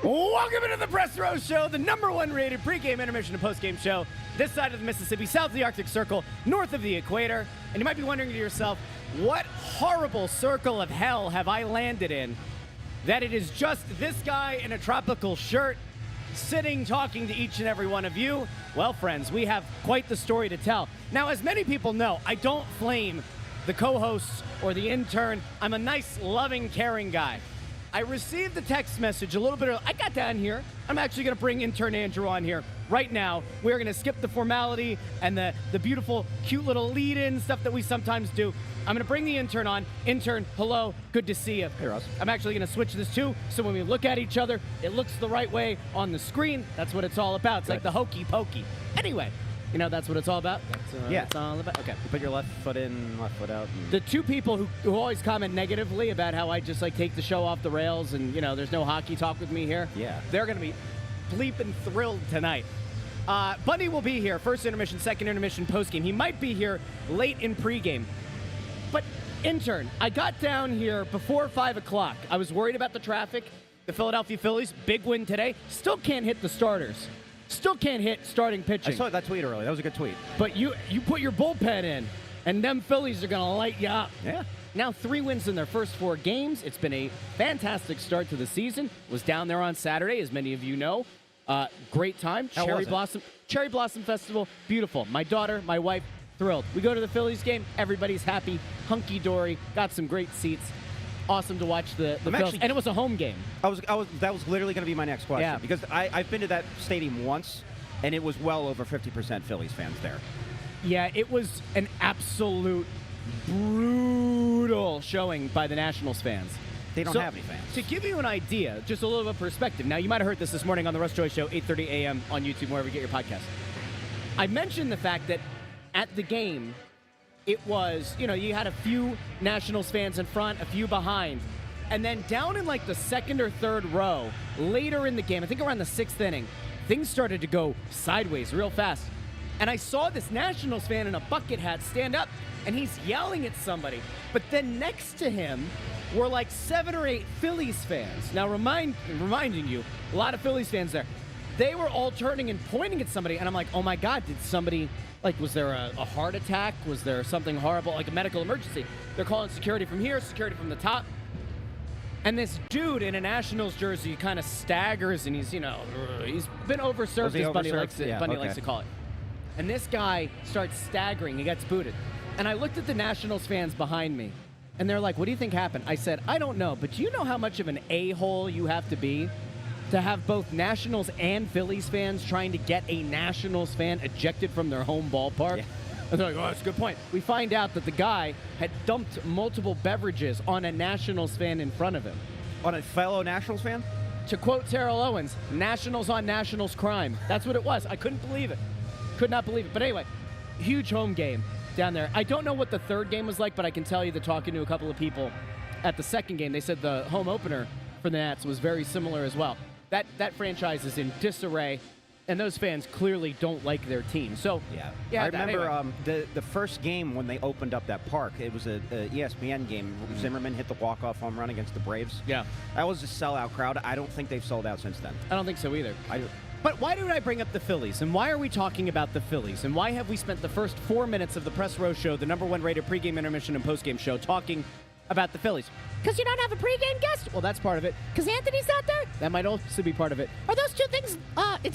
Welcome into the Press Row Show, the #1 rated pregame, intermission, and postgame show. This side of the Mississippi, south of the Arctic Circle, north of the equator. And you might be wondering to yourself, what horrible circle of hell have I landed in that it is just this guy in a tropical shirt sitting talking to each and every one of you? Well, friends, we have quite the story to tell. Now, as many people know, I don't flame the co-hosts or the intern. I'm a nice, loving, caring guy. I received the text message a little bit early. I got down here. I'm actually going to bring intern Andrew on here right now. We're going to skip the formality and the beautiful, cute little lead-in stuff that we sometimes do. I'm going to bring the intern on. Intern, hello. Good to see you. Hey, Russ. I'm actually going to switch this too, so when we look at each other, it looks the right way on the screen. That's what it's all about. It's like the hokey pokey. Anyway, you know, that's what it's all about? Yeah. It's all about. Okay. You put your left foot in, left foot out. The two people who always comment negatively about how I just like take the show off the rails and, you know, there's no hockey talk with me here. Yeah. They're going to be bleeping thrilled tonight. Bundy will be here. First intermission, second intermission, postgame. He might be here late in pregame. But, intern, I got down here before 5 o'clock. I was worried about the traffic. The Philadelphia Phillies, big win today. Still can't hit the starters. Still can't hit starting pitching. I saw that tweet earlier. That was a good tweet. But you put your bullpen in, and them Phillies are going to light you up. Yeah. Now 3 wins in their first 4 games. It's been a fantastic start to the season. Was down there on Saturday, as many of you know. Great time. How was it? Cherry Blossom Festival. Beautiful. My daughter, my wife, thrilled. We go to the Phillies game. Everybody's happy. Hunky-dory. Got some great seats. Awesome to watch the Phillies. And it was a home game. That was literally going to be my next question. Yeah. Because I've been to that stadium once, and it was well over 50% Phillies fans there. Yeah, it was an absolute brutal showing by the Nationals fans. They don't have any fans. To give you an idea, just a little bit of perspective. Now, you might have heard this morning on the Russ Joy Show, 8:30 a.m. on YouTube, wherever you get your podcast. I mentioned the fact that at the game, it was, you know, you had a few Nationals fans in front, a few behind. And then down in like the second or third row, later in the game, I think around the 6th inning, things started to go sideways real fast. And I saw this Nationals fan in a bucket hat stand up, and he's yelling at somebody. But then next to him were like 7 or 8 Phillies fans. Now, reminding you, a lot of Phillies fans there. They were all turning and pointing at somebody, and I'm like, oh my God, did somebody... Like, was there a heart attack? Was there something horrible, like a medical emergency? They're calling security from here, security from the top. And this dude in a Nationals jersey kind of staggers, and he's, you know, he's been overserved, as Bundy likes to call it. And this guy starts staggering. He gets booted. And I looked at the Nationals fans behind me, and they're like, what do you think happened? I said, I don't know, but do you know how much of an a-hole you have to be to have both Nationals and Phillies fans trying to get a Nationals fan ejected from their home ballpark? Yeah. And they're like, oh, that's a good point. We find out that the guy had dumped multiple beverages on a Nationals fan in front of him. On a fellow Nationals fan? To quote Terrell Owens, Nationals on Nationals crime. That's what it was. I couldn't believe it. Could not believe it. But anyway, huge home game down there. I don't know what the third game was like, but I can tell you that talking to a couple of people at the second game, they said the home opener for the Nats was very similar as well. That franchise is in disarray, and those fans clearly don't like their team. So yeah, I remember the first game when they opened up that park. It was a ESPN game. Zimmerman hit the walk-off home run against the Braves. Yeah, that was a sellout crowd. I don't think they've sold out since then. I don't think so either. But why did I bring up the Phillies? And why are we talking about the Phillies? And why have we spent the first 4 minutes of the Press Row Show, the #1 rated pregame, intermission, and postgame show, talking about the Phillies? Because you don't have a pregame guest? Well, that's part of it. Because Anthony's not there? That might also be part of it. Are those two things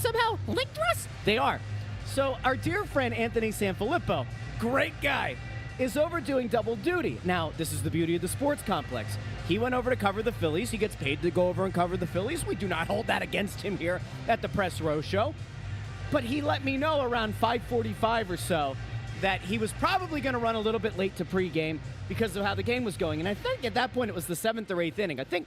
somehow linked to us? They are. So our dear friend Anthony SanFilippo, great guy, is over doing double duty. Now, this is the beauty of the sports complex. He went over to cover the Phillies. He gets paid to go over and cover the Phillies. We do not hold that against him here at the Press Row Show. But he let me know around 5:45 or so that he was probably going to run a little bit late to pregame because of how the game was going. And I think at that point it was the 7th or 8th inning. I think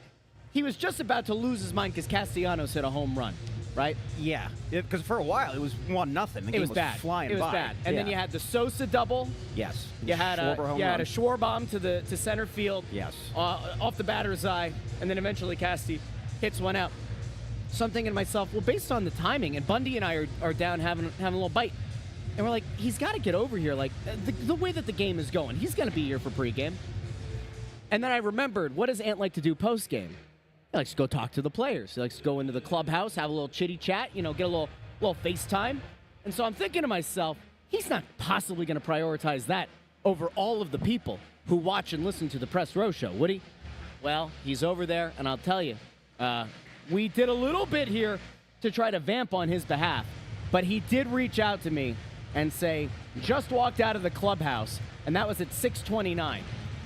he was just about to lose his mind because Castellanos hit a home run, right? Yeah, because for a while it was 1-0. The game was bad. Flying by. It was bad. And then you had the Sosa double. Yes. You had a Schwarbomb to center field. Yes. Off the batter's eye, and then eventually Casti hits one out. So I'm thinking to myself, well, based on the timing, and Bundy and I are down having a little bite. And we're like, he's got to get over here. Like, the way that the game is going, he's going to be here for pregame. And then I remembered, what does Ant like to do postgame? He likes to go talk to the players. He likes to go into the clubhouse, have a little chitty chat, get a little FaceTime. And so I'm thinking to myself, he's not possibly going to prioritize that over all of the people who watch and listen to the Press Row Show, would he? Well, he's over there, and I'll tell you, we did a little bit here to try to vamp on his behalf, but he did reach out to me and say, just walked out of the clubhouse, and that was at 6:29.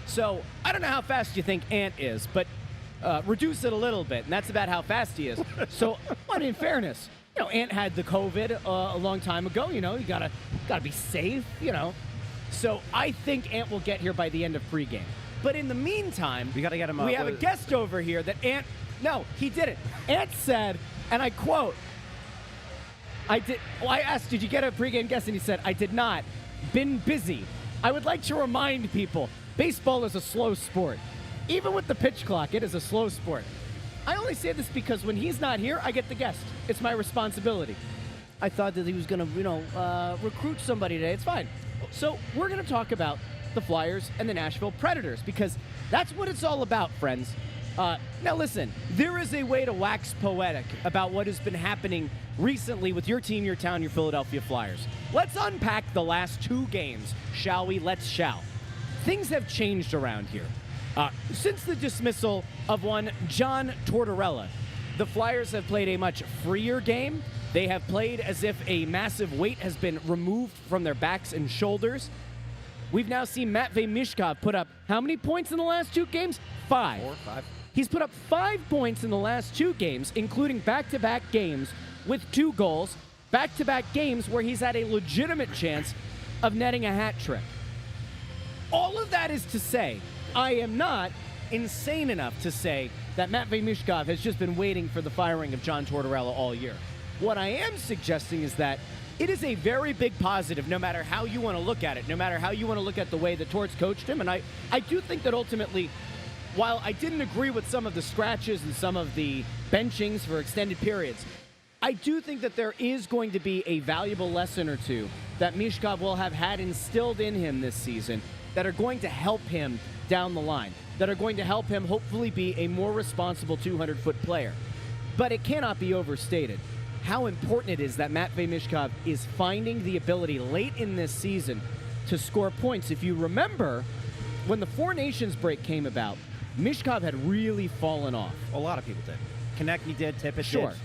So I don't know how fast you think Ant is, but reduce it a little bit, and that's about how fast he is. So, well, in fairness, Ant had the COVID a long time ago. You gotta be safe. So I think Ant will get here by the end of pregame. But in the meantime, we gotta get him. We have a guest over here that Ant. No, he didn't. Ant said, and I quote, I asked, did you get a pregame guest? And he said, I did not. Been busy. I would like to remind people, baseball is a slow sport. Even with the pitch clock, it is a slow sport. I only say this because when he's not here, I get the guest. It's my responsibility. I thought that he was going to, recruit somebody today. It's fine. So we're going to talk about the Flyers and the Nashville Predators because that's what it's all about, friends. Now listen, there is a way to wax poetic about what has been happening recently with your team, your town, your Philadelphia Flyers. Let's unpack the last 2 games, shall we? Shall. Things have changed around here. Since the dismissal of one John Tortorella, the Flyers have played a much freer game. They have played as if a massive weight has been removed from their backs and shoulders. We've now seen Matvei Michkov put up how many points in the last 2 games? 5. 4 or 5. He's put up 5 points in the last 2 games, including back-to-back games with 2 goals, back-to-back games where he's had a legitimate chance of netting a hat trick. All of that is to say, I am not insane enough to say that Matvei Michkov has just been waiting for the firing of John Tortorella all year. What I am suggesting is that it is a very big positive, no matter how you want to look at it, no matter how you want to look at the way the Torts coached him. And I do think that ultimately, while I didn't agree with some of the scratches and some of the benchings for extended periods, I do think that there is going to be a valuable lesson or two that Michkov will have had instilled in him this season that are going to help him down the line, that are going to help him hopefully be a more responsible 200-foot player. But it cannot be overstated how important it is that Matvei Michkov is finding the ability late in this season to score points. If you remember, when the Four Nations break came about, Michkov had really fallen off. A lot of people did. Konechny did, Tippett Sure. did.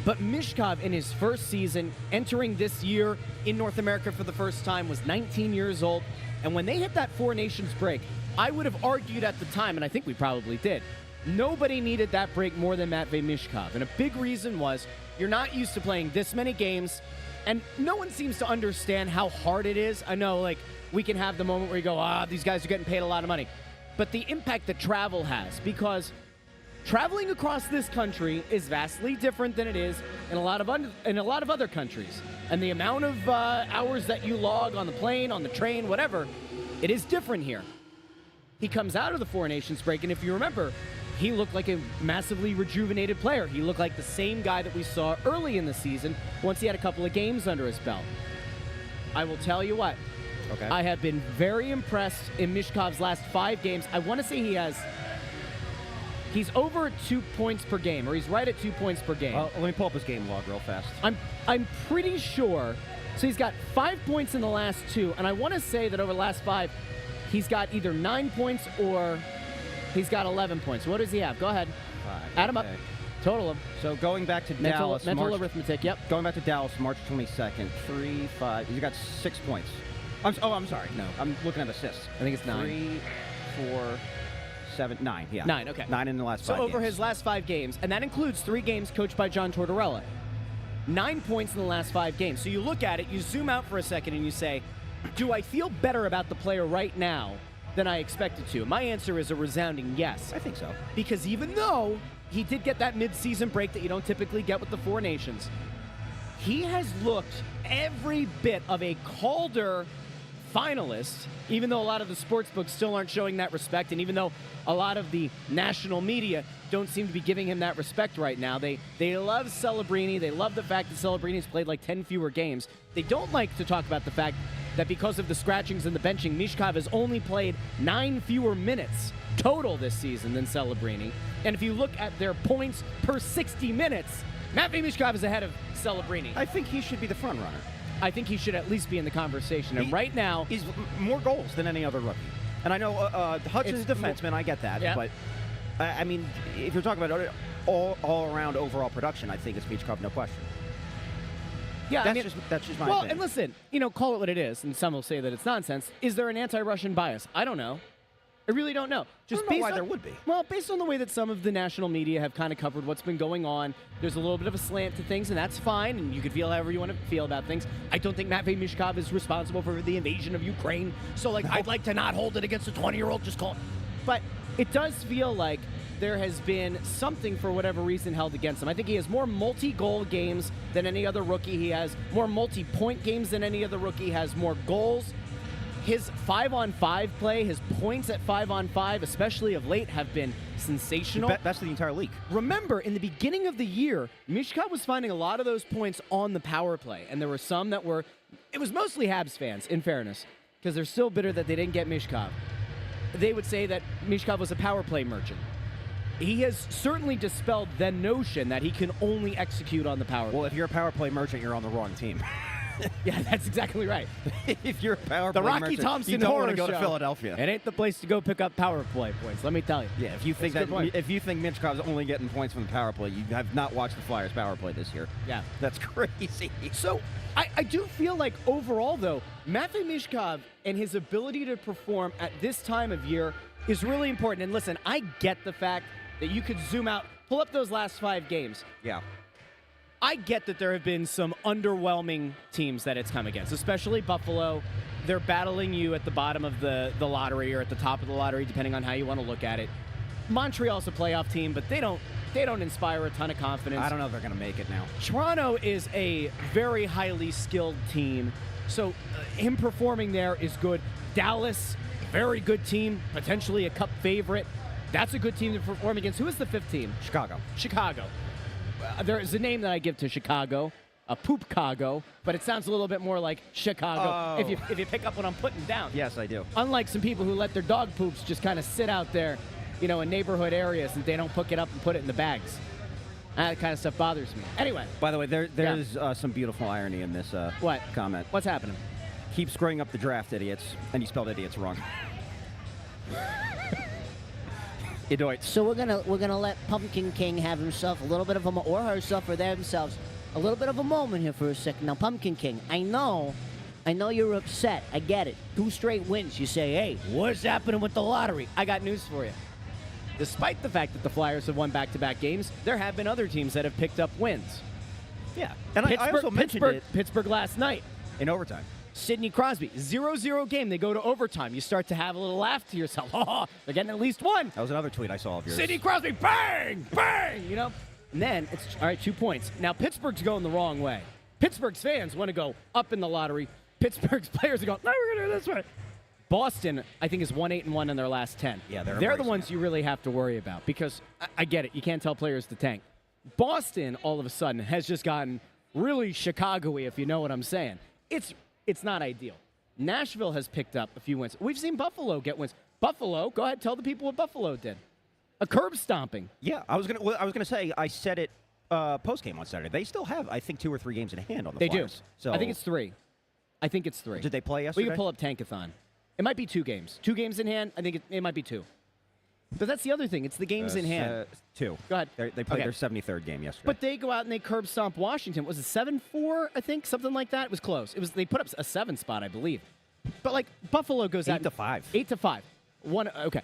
But Michkov, in his first season, entering this year in North America for the first time, was 19 years old. And when they hit that Four Nations break, I would have argued at the time, and I think we probably did, nobody needed that break more than Matvei Michkov. And a big reason was you're not used to playing this many games, and no one seems to understand how hard it is. I know, we can have the moment where you go, these guys are getting paid a lot of money. But the impact that travel has, because traveling across this country is vastly different than it is in a lot of other countries. And the amount of hours that you log on the plane, on the train, whatever, it is different here. He comes out of the Four Nations break, and if you remember, he looked like a massively rejuvenated player. He looked like the same guy that we saw early in the season once he had a couple of games under his belt. I will tell you what. Okay. I have been very impressed in Michkov's last 5 games. I want to say he's over 2 points per game, or he's right at 2 points per game. Let me pull up his game log real fast. I'm pretty sure. So he's got 5 points in the last 2, and I want to say that over the last 5, he's got either 9 points or he's got 11 points. What does he have? Go ahead. 5. Add them up. Total them. So going back to Dallas. Mental arithmetic, yep. Going back to Dallas, March 22nd, 3, 5. He's got 6 points. I'm sorry. No, I'm looking at assists. I think it's 9. 3, 4, 7, 9. Yeah. 9, okay. 9 in the last 5 So over games. his last 5 games, and that includes 3 games coached by John Tortorella. 9 points in the last 5 games. So you look at it, you zoom out for a second, and you say, do I feel better about the player right now than I expected to? My answer is a resounding yes. I think so. Because even though he did get that mid-season break that you don't typically get with the Four Nations, he has looked every bit of a Calder finalist, even though a lot of the sports books still aren't showing that respect, and even though a lot of the national media don't seem to be giving him that respect right now. They love Celebrini. They love the fact that Celebrini's played 10 fewer games. They don't like to talk about the fact that because of the scratchings and the benching, Michkov has only played 9 fewer minutes total this season than Celebrini. And if you look at their points per 60 minutes, Matvei Michkov is ahead of Celebrini. I think he should be the front runner. I think he should at least be in the conversation. And right now, he's more goals than any other rookie. And I know Hudson's defenseman, I get that. Yeah. But, I mean, if you're talking about all-around overall production, I think it's Michkov, no question. yeah, That's just my well, opinion. and listen, call it what it is, and some will say that it's nonsense. Is there an anti-Russian bias? I don't know. I really don't know. Just based why on, there would be. Well, based on the way that some of the national media have kind of covered what's been going on, there's a little bit of a slant to things, and that's fine, and you can feel however you want to feel about things. I don't think Matvei Michkov is responsible for the invasion of Ukraine, so, I'd like to not hold it against a 20-year-old, just call it. But it does feel like there has been something, for whatever reason, held against him. I think he has more multi-goal games than any other rookie. He has more multi-point games than any other rookie. He has more goals. His 5-on-5 play, his points at 5-on-5, especially of late, have been sensational. Best of the entire league. Remember, in the beginning of the year, Michkov was finding a lot of those points on the power play, and there were some that were, it was mostly Habs fans, in fairness, because they're still bitter that they didn't get Michkov. They would say that Michkov was a power play merchant. He has certainly dispelled the notion that he can only execute on the power play. Well, if you're a power play merchant, you're on the wrong team. Yeah, that's exactly right. If you're a power The play Rocky merchant, Thompson you don't want to horror go to show. Philadelphia. It ain't the place to go pick up power play points, let me tell you. Yeah, if you think That's a good point. if you think Michkov's only getting points from the power play, you have not watched the Flyers power play this year. Yeah. That's crazy. So I do feel like overall, though, Matvei Michkov and his ability to perform at this time of year is really important. And listen, I get the fact that you could zoom out, pull up those last 5 games. Yeah. I get that there have been some underwhelming teams that it's come against, especially Buffalo. They're battling you at the bottom of the lottery or at the top of the lottery, depending on how you want to look at it. Montreal's a playoff team, but they don't inspire a ton of confidence. I don't know if they're going to make it now. Toronto is a very highly skilled team, so him performing there is good. Dallas, very good team, potentially a cup favorite. That's a good team to perform against. Who is the 5th team? Chicago. There is a name that I give to Chicago, a Poop-cago, but it sounds a little bit more like Chicago if you pick up what I'm putting down. Yes, I do. Unlike some people who let their dog poops just kind of sit out there, in neighborhood areas and they don't pick it up and put it in the bags. That kind of stuff bothers me. Anyway. By the way, there's some beautiful irony in this comment. What's happening? Keep screwing up the draft, idiots. And you spelled idiots wrong. Idiots. So we're gonna let Pumpkin King have himself a little bit of a or herself or themselves a little bit of a moment here for a second. Now, Pumpkin King, I know you're upset. I get it. 2 straight wins. You say, hey, what's happening with the lottery? I got news for you. Despite the fact that the Flyers have won back-to-back games, there have been other teams that have picked up wins. Yeah. And I also mentioned it Pittsburgh last night. in overtime. Sidney Crosby, 0-0 game. They go to overtime. You start to have a little laugh to yourself. Oh, they're getting at least one. That was another tweet I saw of yours. Sidney Crosby, bang, bang, And then it's, all right, 2 points. Now, Pittsburgh's going the wrong way. Pittsburgh's fans want to go up in the lottery. Pittsburgh's players are going, no, we're going to do it this way. Boston, I think, is 1-8-1 in their last 10. Yeah, they're the ones you really have to worry about because I get it. You can't tell players to tank. Boston, all of a sudden, has just gotten really Chicago-y, if you know what I'm saying. It's not ideal. Nashville has picked up a few wins. We've seen Buffalo get wins. Buffalo, go ahead, tell the people what Buffalo did. A curb stomping. Yeah, I was gonna say I said it post-game on Saturday. They still have, I think, 2 or 3 games in hand on the They Flyers. do. So I think it's 3. Did they play yesterday? We can pull up Tankathon. It might be 2 games. 2 games in hand. I think it might be 2. But that's the other thing. It's the games in hand. 2. Go ahead. They played their 73rd game yesterday. But they go out and they curb stomp Washington. Was it 7-4, I think? Something like that? It was close. They put up a 7 spot, I believe. But, Buffalo goes out. 8-5. 8-5. Okay.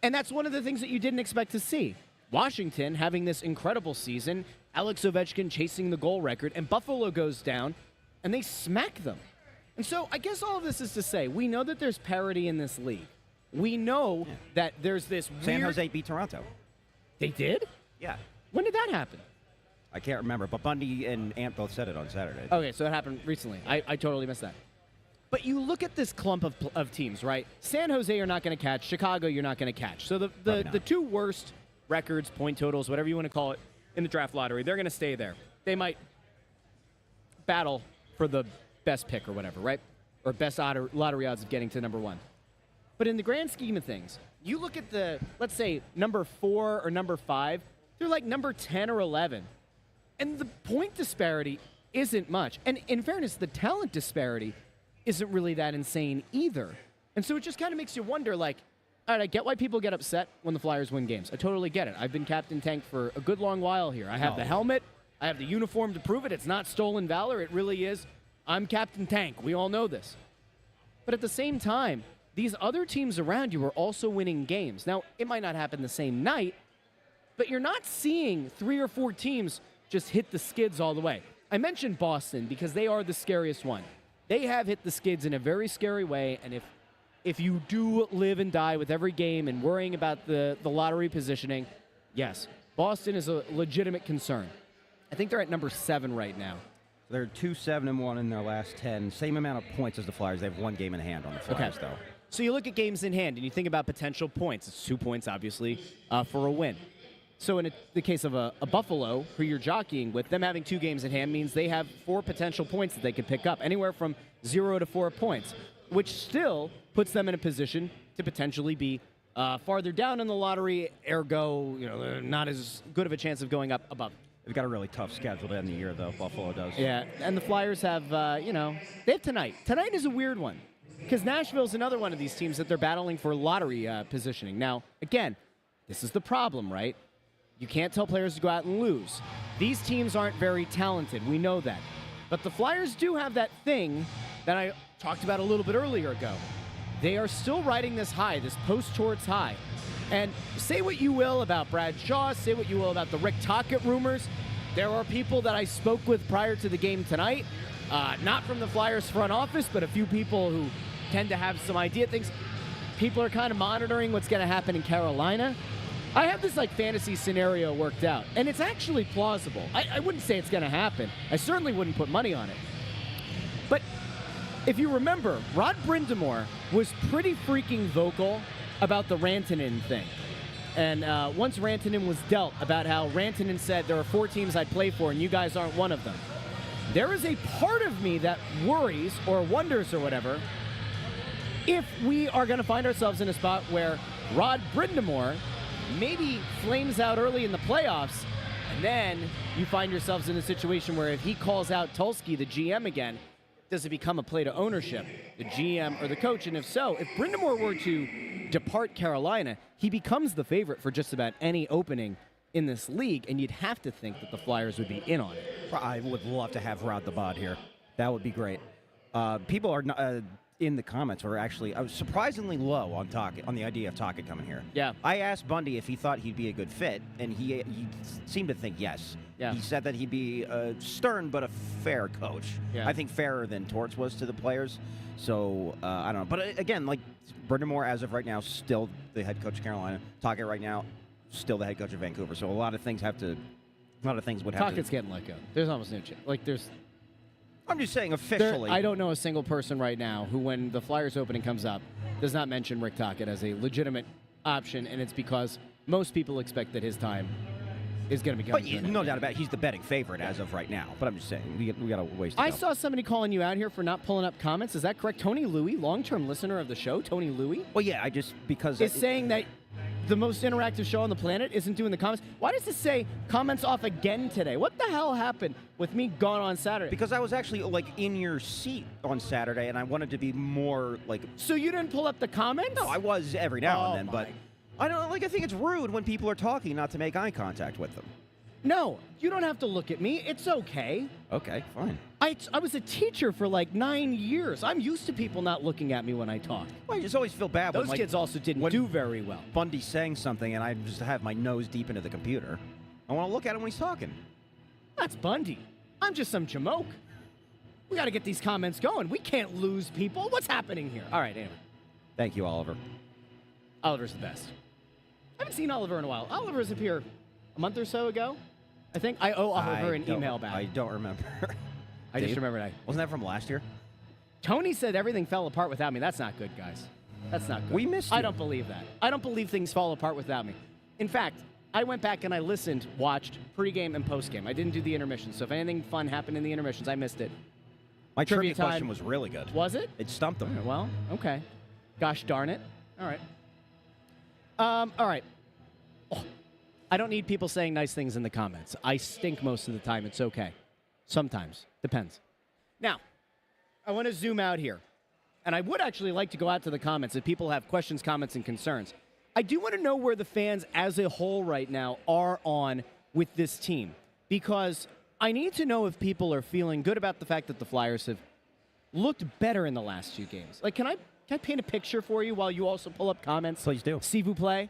And that's one of the things that you didn't expect to see. Washington having this incredible season, Alex Ovechkin chasing the goal record, and Buffalo goes down, and they smack them. And so I guess all of this is to say, we know that there's parity in this league. We know that there's this San weird... Jose beat Toronto. They did? Yeah. When did that happen? I can't remember, but Bundy and Ant both said it on Saturday. Okay, so it happened recently. I totally missed that. But you look at this clump of teams, right? San Jose you're not going to catch. Chicago you're not going to catch. So the 2 worst records, point totals, whatever you want to call it, in the draft lottery, they're going to stay there. They might battle for the best pick or whatever, right? Or best lottery odds of getting to number 1. But in the grand scheme of things, you look at the, let's say, number 4 or number 5, they're like number 10 or 11. And the point disparity isn't much. And in fairness, the talent disparity isn't really that insane either. And so it just kind of makes you wonder, like, all right, I get why people get upset when the Flyers win games. I totally get it. I've been Captain Tank for a good long while here. I have the helmet. I have the uniform to prove it. It's not stolen valor. It really is. I'm Captain Tank. We all know this. But at the same time, these other teams around you are also winning games. Now, it might not happen the same night, but you're not seeing 3 or 4 teams just hit the skids all the way. I mentioned Boston because they are the scariest one. They have hit the skids in a very scary way, and if you do live and die with every game and worrying about the lottery positioning, yes, Boston is a legitimate concern. I think they're at number 7 right now. They're 2-7-1 in their last 10. Same amount of points as the Flyers. They have 1 game in hand on the Flyers, though. So you look at games in hand, and you think about potential points. It's 2 points, obviously, for a win. So in the case of a Buffalo, who you're jockeying with, them having 2 games in hand means they have 4 potential points that they could pick up, anywhere from 0 to 4 points, which still puts them in a position to potentially be farther down in the lottery, ergo, they're not as good of a chance of going up above. They've got a really tough schedule to end the year, though. Buffalo does. Yeah, and the Flyers have, they have tonight. Tonight is a weird one because Nashville's another one of these teams that they're battling for lottery positioning. Now, again, this is the problem, right? You can't tell players to go out and lose. These teams aren't very talented. We know that. But the Flyers do have that thing that I talked about a little bit earlier ago. They are still riding this high, this post-Torts high. And say what you will about Brad Shaw, say what you will about the Rick Tocchet rumors. There are people that I spoke with prior to the game tonight, not from the Flyers front office, but a few people who tend to have some idea things. People are kind of monitoring what's going to happen in Carolina. I have this fantasy scenario worked out, and it's actually plausible. I wouldn't say it's going to happen. I certainly wouldn't put money on it. But if you remember, Rod Brind'Amour was pretty freaking vocal about the Rantanen thing. And once Rantanen was dealt, about how Rantanen said there are 4 teams I'd play for and you guys aren't one of them. There is a part of me that worries or wonders or whatever if we are going to find ourselves in a spot where Rod Brind'Amour maybe flames out early in the playoffs, and then you find yourselves in a situation where if he calls out Tulsky, the GM again, does it become a play to ownership, the GM or the coach? And if so, if Brind'Amour were to depart Carolina, he becomes the favorite for just about any opening in this league, and you'd have to think that the Flyers would be in on it. I would love to have Rod the Bod here. That would be great. People are not, in the comments were actually surprisingly low on Tocchet, on the idea of Tocchet coming here. Yeah. I asked Bundy if he thought he'd be a good fit, and he seemed to think yes. Yeah. He said that he'd be a stern but a fair coach. Yeah. I think fairer than Torts was to the players. So, I don't know. But again, Brind'Amour, as of right now, still the head coach of Carolina. Tocchet right now, still the head coach of Vancouver. So a lot of things would have Tocchet's getting let go. There's almost no chance. I'm just saying officially. I don't know a single person right now who, when the Flyers opening comes up, does not mention Rick Tocchet as a legitimate option, and it's because most people expect that his time is going to be coming. But no doubt about it, he's the betting favorite as of right now. But I'm just saying, we got a ways to go. I saw somebody calling you out here for not pulling up comments. Is that correct? Tony Louie, long-term listener of the show, Tony Louie? Well, yeah, because is saying that the most interactive show on the planet isn't doing the comments. Why does it say comments off again today? What the hell happened with me gone on Saturday? Because I was actually in your seat on Saturday, and I wanted to be more So you didn't pull up the comments? No, I was every now and then, but I don't I think it's rude when people are talking not to make eye contact with them. No, you don't have to look at me. It's okay. Okay, fine. I was a teacher for 9 years. I'm used to people not looking at me when I talk. Well, I just always feel bad Those kids also didn't do very well. Bundy's saying something, and I just have my nose deep into the computer. I want to look at him when he's talking. That's Bundy. I'm just some jamoke. We got to get these comments going. We can't lose people. What's happening here? All right, anyway. Thank you, Oliver. Oliver's the best. I haven't seen Oliver in a while. Oliver was up here a month or so ago. I think I owe Oliver an email back. I don't remember. I just remember that. Wasn't that from last year? Tony said everything fell apart without me. That's not good, guys. That's not good. We missed you. I don't believe that. I don't believe things fall apart without me. In fact, I went back and I watched pregame and postgame. I didn't do the intermission, so if anything fun happened in the intermissions, I missed it. My trivia question was really good. Was it? It stumped them. Well, okay. Gosh darn it. All right. All right. Oh, I don't need people saying nice things in the comments. I stink most of the time. It's okay. Sometimes. Depends. Now, I want to zoom out here. And I would actually like to go out to the comments if people have questions, comments, and concerns. I do want to know where the fans as a whole right now are on with this team. Because I need to know if people are feeling good about the fact that the Flyers have looked better in the last few games. Like, can I paint a picture for you while you also pull up comments? Please do. S'il vous plaît.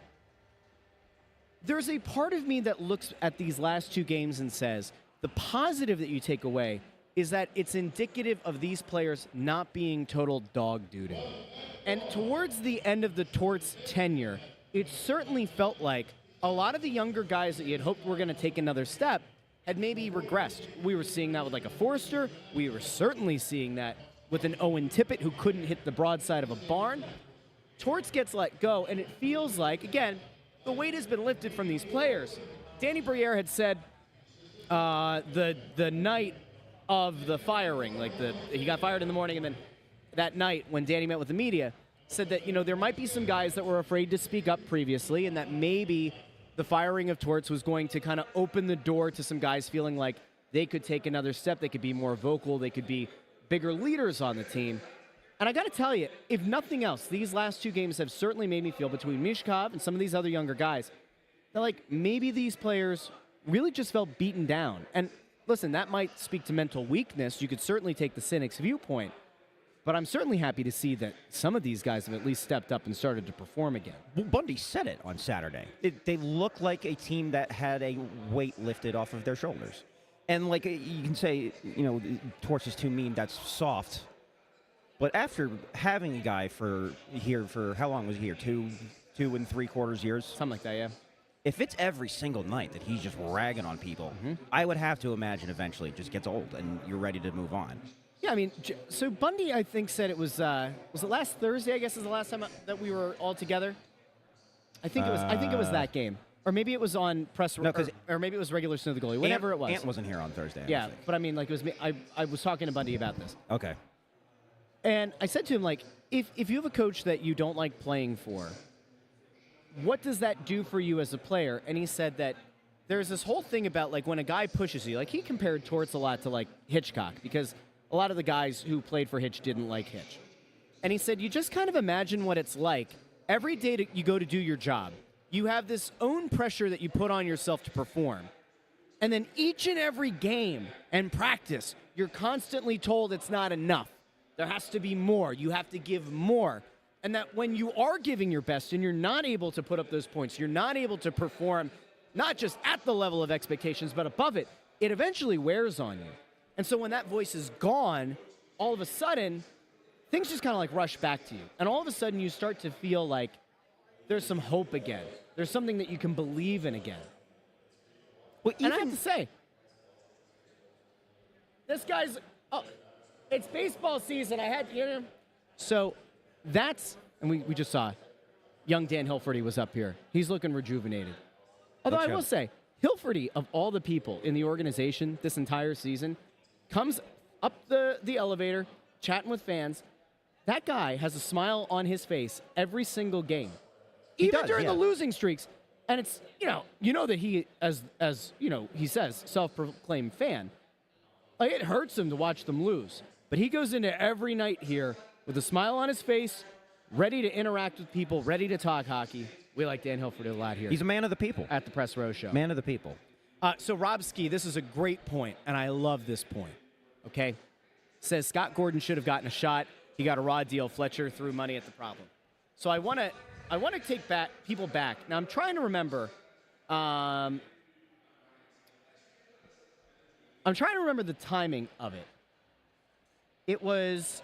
There's a part of me that looks at these last two games and says, the positive that you take away is that it's indicative of these players not being total dog doo-doo. And towards the end of the Torts' tenure, it certainly felt like a lot of the younger guys that you had hoped were going to take another step had maybe regressed. We were seeing that with like a Forrester. We were certainly seeing that with an Owen Tippett who couldn't hit the broadside of a barn. Torts gets let go, and it feels like, again, the weight has been lifted from these players. Danny Briere had said the night of the firing, he got fired in the morning, and then that night when Danny met with the media, said that, there might be some guys that were afraid to speak up previously, and that maybe the firing of Torts was going to kind of open the door to some guys feeling like they could take another step, they could be more vocal, they could be bigger leaders on the team. And I got to tell you, if nothing else, these last two games have certainly made me feel, between Mishkov and some of these other younger guys, that maybe these players really just felt beaten down. And listen, that might speak to mental weakness. You could certainly take the cynic's viewpoint. But I'm certainly happy to see that some of these guys have at least stepped up and started to perform again. Well, Bundy said it on Saturday. They look like a team that had a weight lifted off of their shoulders. And you can say, Torts is too mean, that's soft. But after having a guy for how long was he here? 2 3/4 years? Something like that, yeah. If it's every single night that he's just ragging on people, I would have to imagine eventually it just gets old and you're ready to move on. Yeah, I mean, so Bundy, I think, said it was it last Thursday, I guess is the last time that we were all together? I think it was that game. Or maybe it was on press, or maybe it was regular Snow the Goalie, whatever it was. Ant wasn't here on Thursday. Yeah, but I mean, it was me. I was talking to Bundy about this. Okay. And I said to him, if you have a coach that you don't like playing for, what does that do for you as a player? And he said that there's this whole thing about, when a guy pushes you. He compared Torts a lot to, Hitchcock, because a lot of the guys who played for Hitch didn't like Hitch. And he said, you just kind of imagine what it's like. Every day you go to do your job, you have this own pressure that you put on yourself to perform. And then each and every game and practice, you're constantly told it's not enough. There has to be more. You have to give more. And that when you are giving your best and you're not able to put up those points, you're not able to perform not just at the level of expectations, but above it, it eventually wears on you. And so when that voice is gone, all of a sudden, things just kind of rush back to you. And all of a sudden, you start to feel like there's some hope again. There's something that you can believe in again. Well, and I have to say, this guy's, it's baseball season. So that's, and we just saw young Dan Hilferty was up here. He's looking rejuvenated. Although I will say, Hilferty, of all the people in the organization this entire season, comes up the elevator, chatting with fans. That guy has a smile on his face every single game. Even during the losing streaks. And it's, you know that he, as he says, self-proclaimed fan, it hurts him to watch them lose. But he goes into every night here with a smile on his face, ready to interact with people, ready to talk hockey. We like Dan Hilferty a lot here. He's a man of the people. At the Press Row Show. Man of the people. So Rob Ski, this is a great point, and I love this point, okay? Says Scott Gordon should have gotten a shot. He got a raw deal. Fletcher threw money at the problem. So I want to take people back. Now, I'm trying to remember. I'm trying to remember the timing of it. It was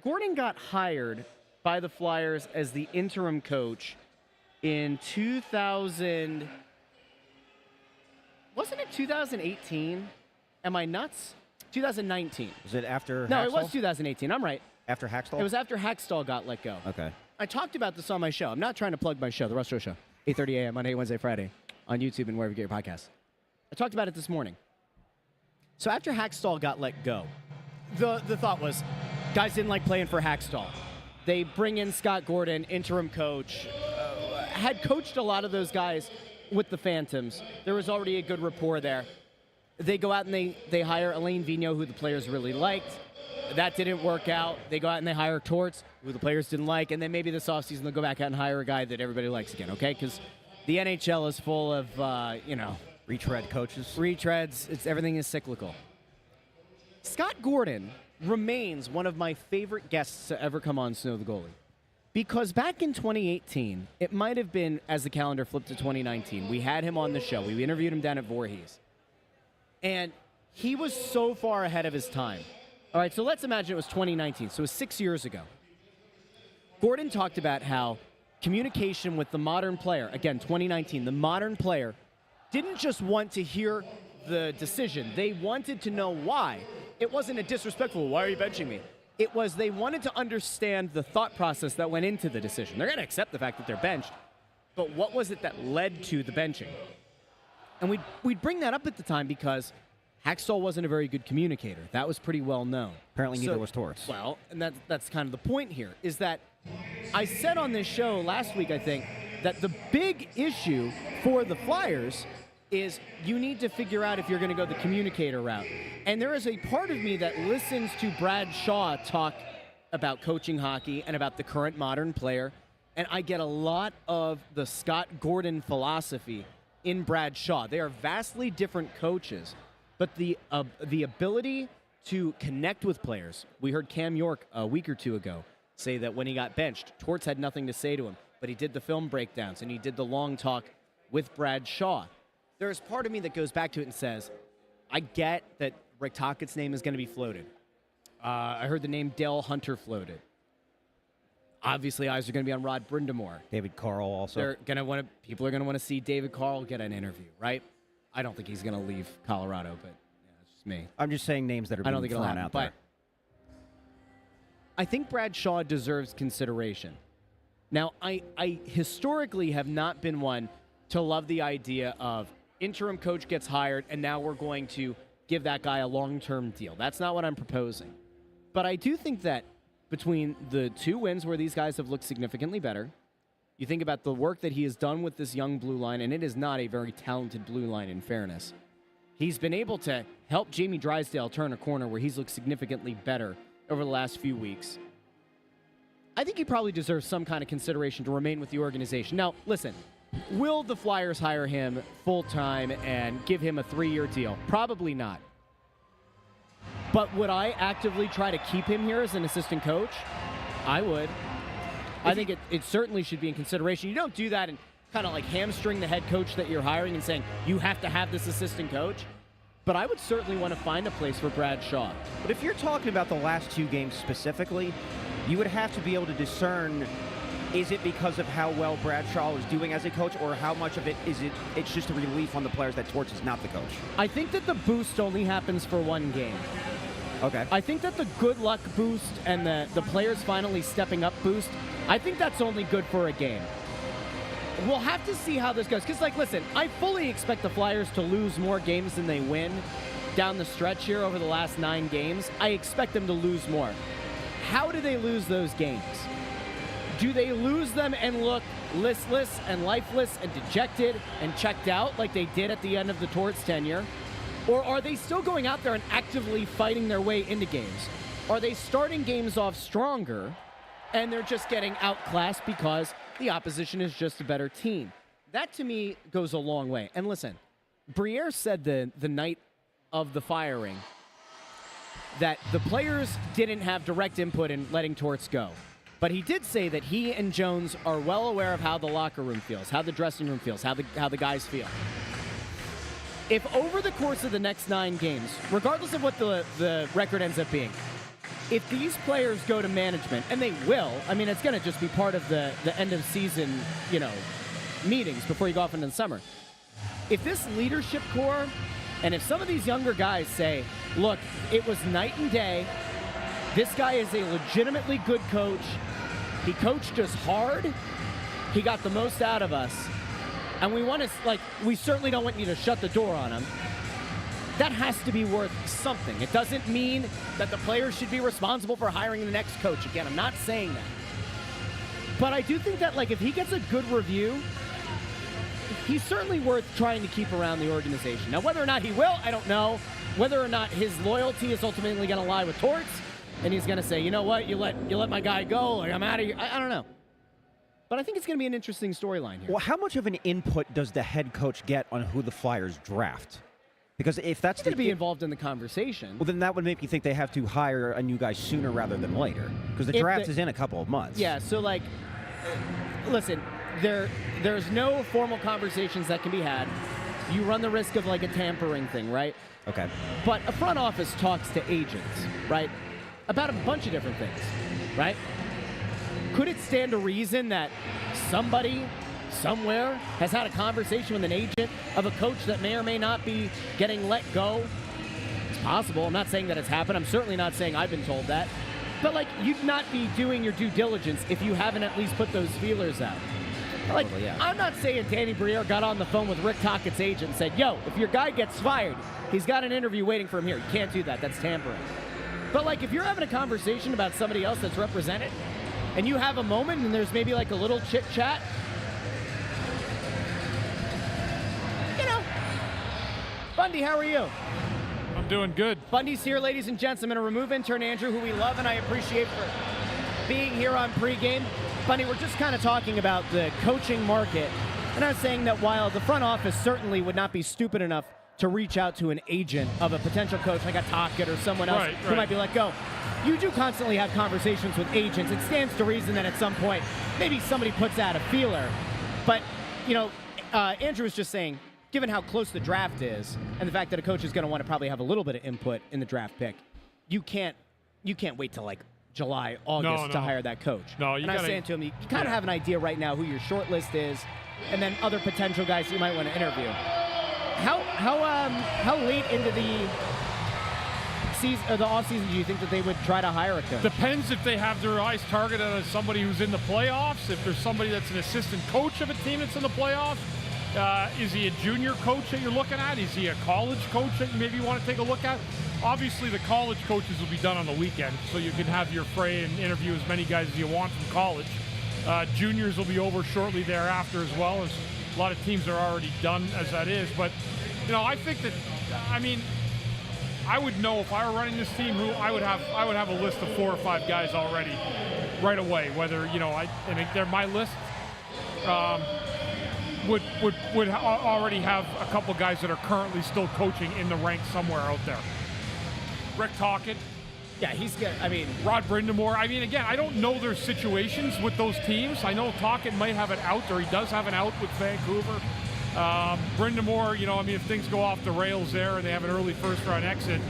Gordon got hired by the Flyers as the interim coach in 2000. Wasn't it 2018? Am I nuts? 2019. Was it after No, Hackstall? it was 2018. I'm right. After Hackstall? It was after Hackstall got let go. Okay. I talked about this on my show. I'm not trying to plug my show, The Russ Show, 8:30 a.m. Monday, Wednesday, Friday, on YouTube and wherever you get your podcasts. I talked about it this morning. So after Hackstall got let go, the thought was, Guys didn't like playing for Hackstall. They bring in Scott Gordon, interim coach, had coached a lot of those guys with the Phantoms. There was already a good rapport there. They go out and they hire Alain Vigneault, who the players really liked. That didn't work out. They go out and they hire Torts, who the players didn't like, and then maybe this offseason they'll go back out and hire a guy that everybody likes again, okay? Because the NHL is full of, retread coaches. Retreads. Everything is cyclical. Scott Gordon remains one of my favorite guests to ever come on Snow the Goalie. Because back in 2018, it might have been as the calendar flipped to 2019, we had him on the show. We interviewed him down at Voorhees. And he was so far ahead of his time. All right, so let's imagine it was 2019, so it was 6 years ago. Gordon talked about how communication with the modern player, again, 2019, the modern player didn't just want to hear the decision. They wanted to know why. It wasn't a disrespectful, why are you benching me? It was they wanted to understand the thought process that went into the decision. They're going to accept the fact that they're benched, but what was it that led to the benching? And we'd bring that up at the time because Hackstall wasn't a very good communicator. That was pretty well known. Apparently neither was Torts. Well, and that's kind of the point here, is that I said on this show last week, I think, that the big issue for the Flyers is you need to figure out if you're going to go the communicator route. And there is a part of me that listens to Brad Shaw talk about coaching hockey and about the current modern player, and I get a lot of the Scott Gordon philosophy in Brad Shaw. They are vastly different coaches, but the ability to connect with players. We heard Cam York a week or two ago say that when he got benched, Torts had nothing to say to him, but he did the film breakdowns and he did the long talk with Brad Shaw. There's part of me that goes back to it and says, I get that Rick Tockett's name is going to be floated. I heard the name Dale Hunter floated. Obviously, eyes are going to be on Rod Brindamore. David Carl also. People are going to want to see David Carl get an interview, right? I don't think he's going to leave Colorado, but that's just me. I'm just saying names that are being thrown out there. I think Brad Shaw deserves consideration. Now, I historically have not been one to love the idea of interim coach gets hired and now we're going to give that guy a long-term deal. That's not what I'm proposing. But I do think that between the 2 wins where these guys have looked significantly better, you think about the work that he has done with this young blue line, and it is not a very talented blue line in fairness. He's been able to help Jamie Drysdale turn a corner where he's looked significantly better over the last few weeks. I think he probably deserves some kind of consideration to remain with the organization. Now, listen, will the Flyers hire him full-time and give him a 3-year deal? Probably not. But would I actively try to keep him here as an assistant coach? I would. I think it certainly should be in consideration. You don't do that and kind of like hamstring the head coach that you're hiring and saying, you have to have this assistant coach. But I would certainly want to find a place for Brad Shaw. But if you're talking about the last 2 games specifically, you would have to be able to discern, is it because of how well Brad Shaw is doing as a coach, or how much of it is it's just a relief on the players that Torts is not the coach? I think that the boost only happens for 1 game. Okay. I think that the good luck boost and the players finally stepping up boost, I think that's only good for a game. We'll have to see how this goes. Because, listen, I fully expect the Flyers to lose more games than they win down the stretch here over the last 9 games. I expect them to lose more. How do they lose those games? Do they lose them and look listless and lifeless and dejected and checked out like they did at the end of the Torts tenure? Or are they still going out there and actively fighting their way into games? Are they starting games off stronger and they're just getting outclassed because the opposition is just a better team? That, to me, goes a long way. And listen, Briere said the night of the firing that the players didn't have direct input in letting Torts go. But he did say that he and Jones are well aware of how the locker room feels, how the dressing room feels, how the guys feel. If over the course of the next 9 games, regardless of what the record ends up being, if these players go to management, and they will, I mean, it's going to just be part of the end of season, meetings before you go off into the summer. If this leadership core, and if some of these younger guys say, look, it was night and day, this guy is a legitimately good coach, he coached us hard, he got the most out of us, and we want to, we certainly don't want you to shut the door on him. that has to be worth something. It doesn't mean that the players should be responsible for hiring the next coach. Again, I'm not saying that. But I do think that, like, if he gets a good review, he's certainly worth trying to keep around the organization. Now, whether or not he will, I don't know. Whether or not his loyalty is ultimately going to lie with Torts, and he's going to say, you know what, you let my guy go, like, I'm out of here. I don't know. But I think it's going to be an interesting storyline here. Well, how much of an input does the head coach get on who the Flyers draft? Because if that's going to be involved in the conversation. Well, then that would make me think they have to hire a new guy sooner rather than later. Because the draft is in a couple of months. Yeah, so, like, listen, there's no formal conversations that can be had. You run the risk of, like, a tampering thing, right? Okay. But a front office talks to agents, right? About a bunch of different things, right? Could it stand to reason that somebody somewhere has had a conversation with an agent of a coach that may or may not be getting let go? It's possible. I'm not saying that it's happened. I'm certainly not saying I've been told that. But, like, you'd not be doing your due diligence if you haven't at least put those feelers out. Like, yeah. I'm not saying Danny Briere got on the phone with Rick Tockett's agent and said, yo, if your guy gets fired, he's got an interview waiting for him here. You can't do that. That's tampering. But, like, if you're having a conversation about somebody else that's represented, and you have a moment and there's maybe like a little chit-chat, you know. Bundy, how are you? I'm doing good. Bundy's here, ladies and gents. I'm going to remove intern Andrew, who we love and I appreciate for being here on Pregame. Bundy, we're just kind of talking about the coaching market. And I was saying that while the front office certainly would not be stupid enough to reach out to an agent of a potential coach like a Tocchet or someone else who might be let go, you do constantly have conversations with agents. It stands to reason that at some point, maybe somebody puts out a feeler. But, you know, Andrew was just saying, given how close the draft is and the fact that a coach is going to want to probably have a little bit of input in the draft pick, you can't wait till like July, August to hire that coach. No, and I was saying to him, you kind of have an idea right now who your short list is, and then other potential guys you might want to interview. How late into the season, or the offseason, do you think that they would try to hire a coach? Depends if they have their eyes targeted as somebody who's in the playoffs. If there's somebody that's an assistant coach of a team that's in the playoffs, is he a junior coach that you're looking at? Is he a college coach that you maybe want to take a look at? Obviously, the college coaches will be done on the weekend, so you can have your fray and interview as many guys as you want from college. Juniors will be over shortly thereafter as well, as a lot of teams are already done as that is. But, you know, I think that, I mean, I would know if I were running this team who I would have a list of 4 or 5 guys already right away. Whether, you know, I think they're my list would already have a couple guys that are currently still coaching in the ranks somewhere out there. Rick Tocchet. Yeah, he's good. I mean, Rod Brindamore. I mean, again, I don't know their situations with those teams. I know Tocchet might have an out, or he does have an out with Vancouver. Brindamore, you know, I mean, if things go off the rails there and they have an early first-round exit,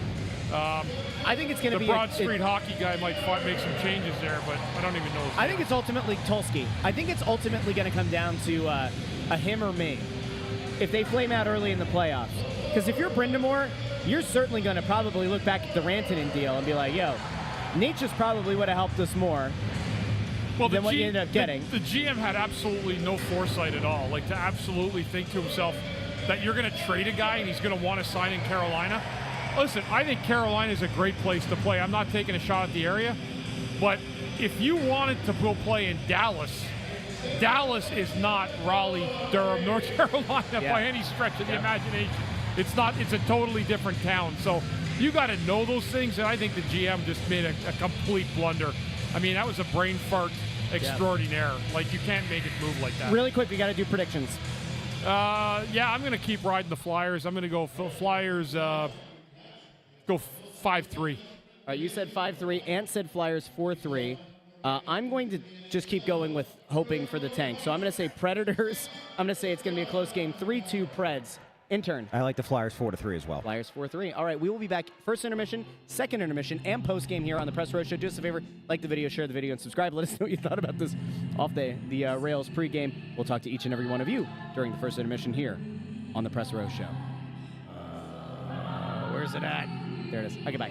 I think it's going to be the Broad Street hockey guy might make some changes there, but I don't even know. I think it's ultimately Tulsky. I think it's ultimately going to come down to a him or me if they flame out early in the playoffs. Because if you're Brindamore, you're certainly going to probably look back at the Rantanen deal and be like, yo, Nature's probably would have helped us more than what you ended up getting. The GM had absolutely no foresight at all. Like, to absolutely think to himself that you're going to trade a guy and he's going to want to sign in Carolina. Listen, I think Carolina is a great place to play. I'm not taking a shot at the area. But if you wanted to go play in Dallas, Dallas is not Raleigh, Durham, North Carolina by any stretch of the imagination. It's not. It's a totally different town. So you got to know those things, and I think the GM just made a complete blunder. I mean, that was a brain fart extraordinaire. Like, you can't make it move like that. Really quick, we got to do predictions. Yeah, I'm going to keep riding the Flyers. I'm going to go Flyers, go 5-3. All right, you said 5-3. Ant said Flyers 4-3. I'm going to just keep going with hoping for the tank. So I'm going to say Predators. I'm going to say it's going to be a close game. 3-2 Preds. Intern. I like the Flyers 4-3 as well. Flyers 4-3. All right, we will be back first intermission, second intermission, and post game here on the Press Row Show. Do us a favor, like the video, share the video, and subscribe. Let us know what you thought about this off the rails pregame. We'll talk to each and every one of you during the first intermission here on the Press Row Show. Where's it at? There it is. Okay, bye.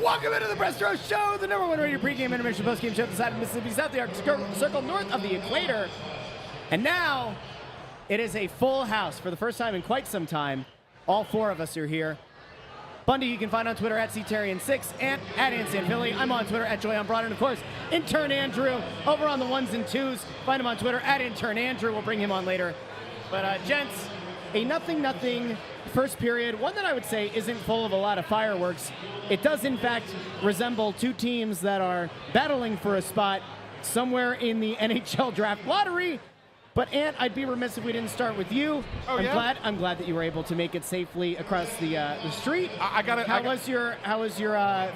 Welcome into the Brestro Show, the #1 rated pregame intermission postgame show decided in Mississippi South, the Arctic Circle north of the equator. And now it is a full house for the first time in quite some time. All four of us are here. Bundy, you can find on Twitter at Therien6 and at SanFilippo. I'm on Twitter at JoyOnBroad. And of course, intern Andrew over on the ones and twos. Find him on Twitter at intern Andrew. We'll bring him on later. But gents, a 0-0 first period, one that I would say isn't full of a lot of fireworks. It does, in fact, resemble two teams that are battling for a spot somewhere in the NHL draft lottery. But Ant, I'd be remiss if we didn't start with you. I'm glad that you were able to make it safely across the street. How was your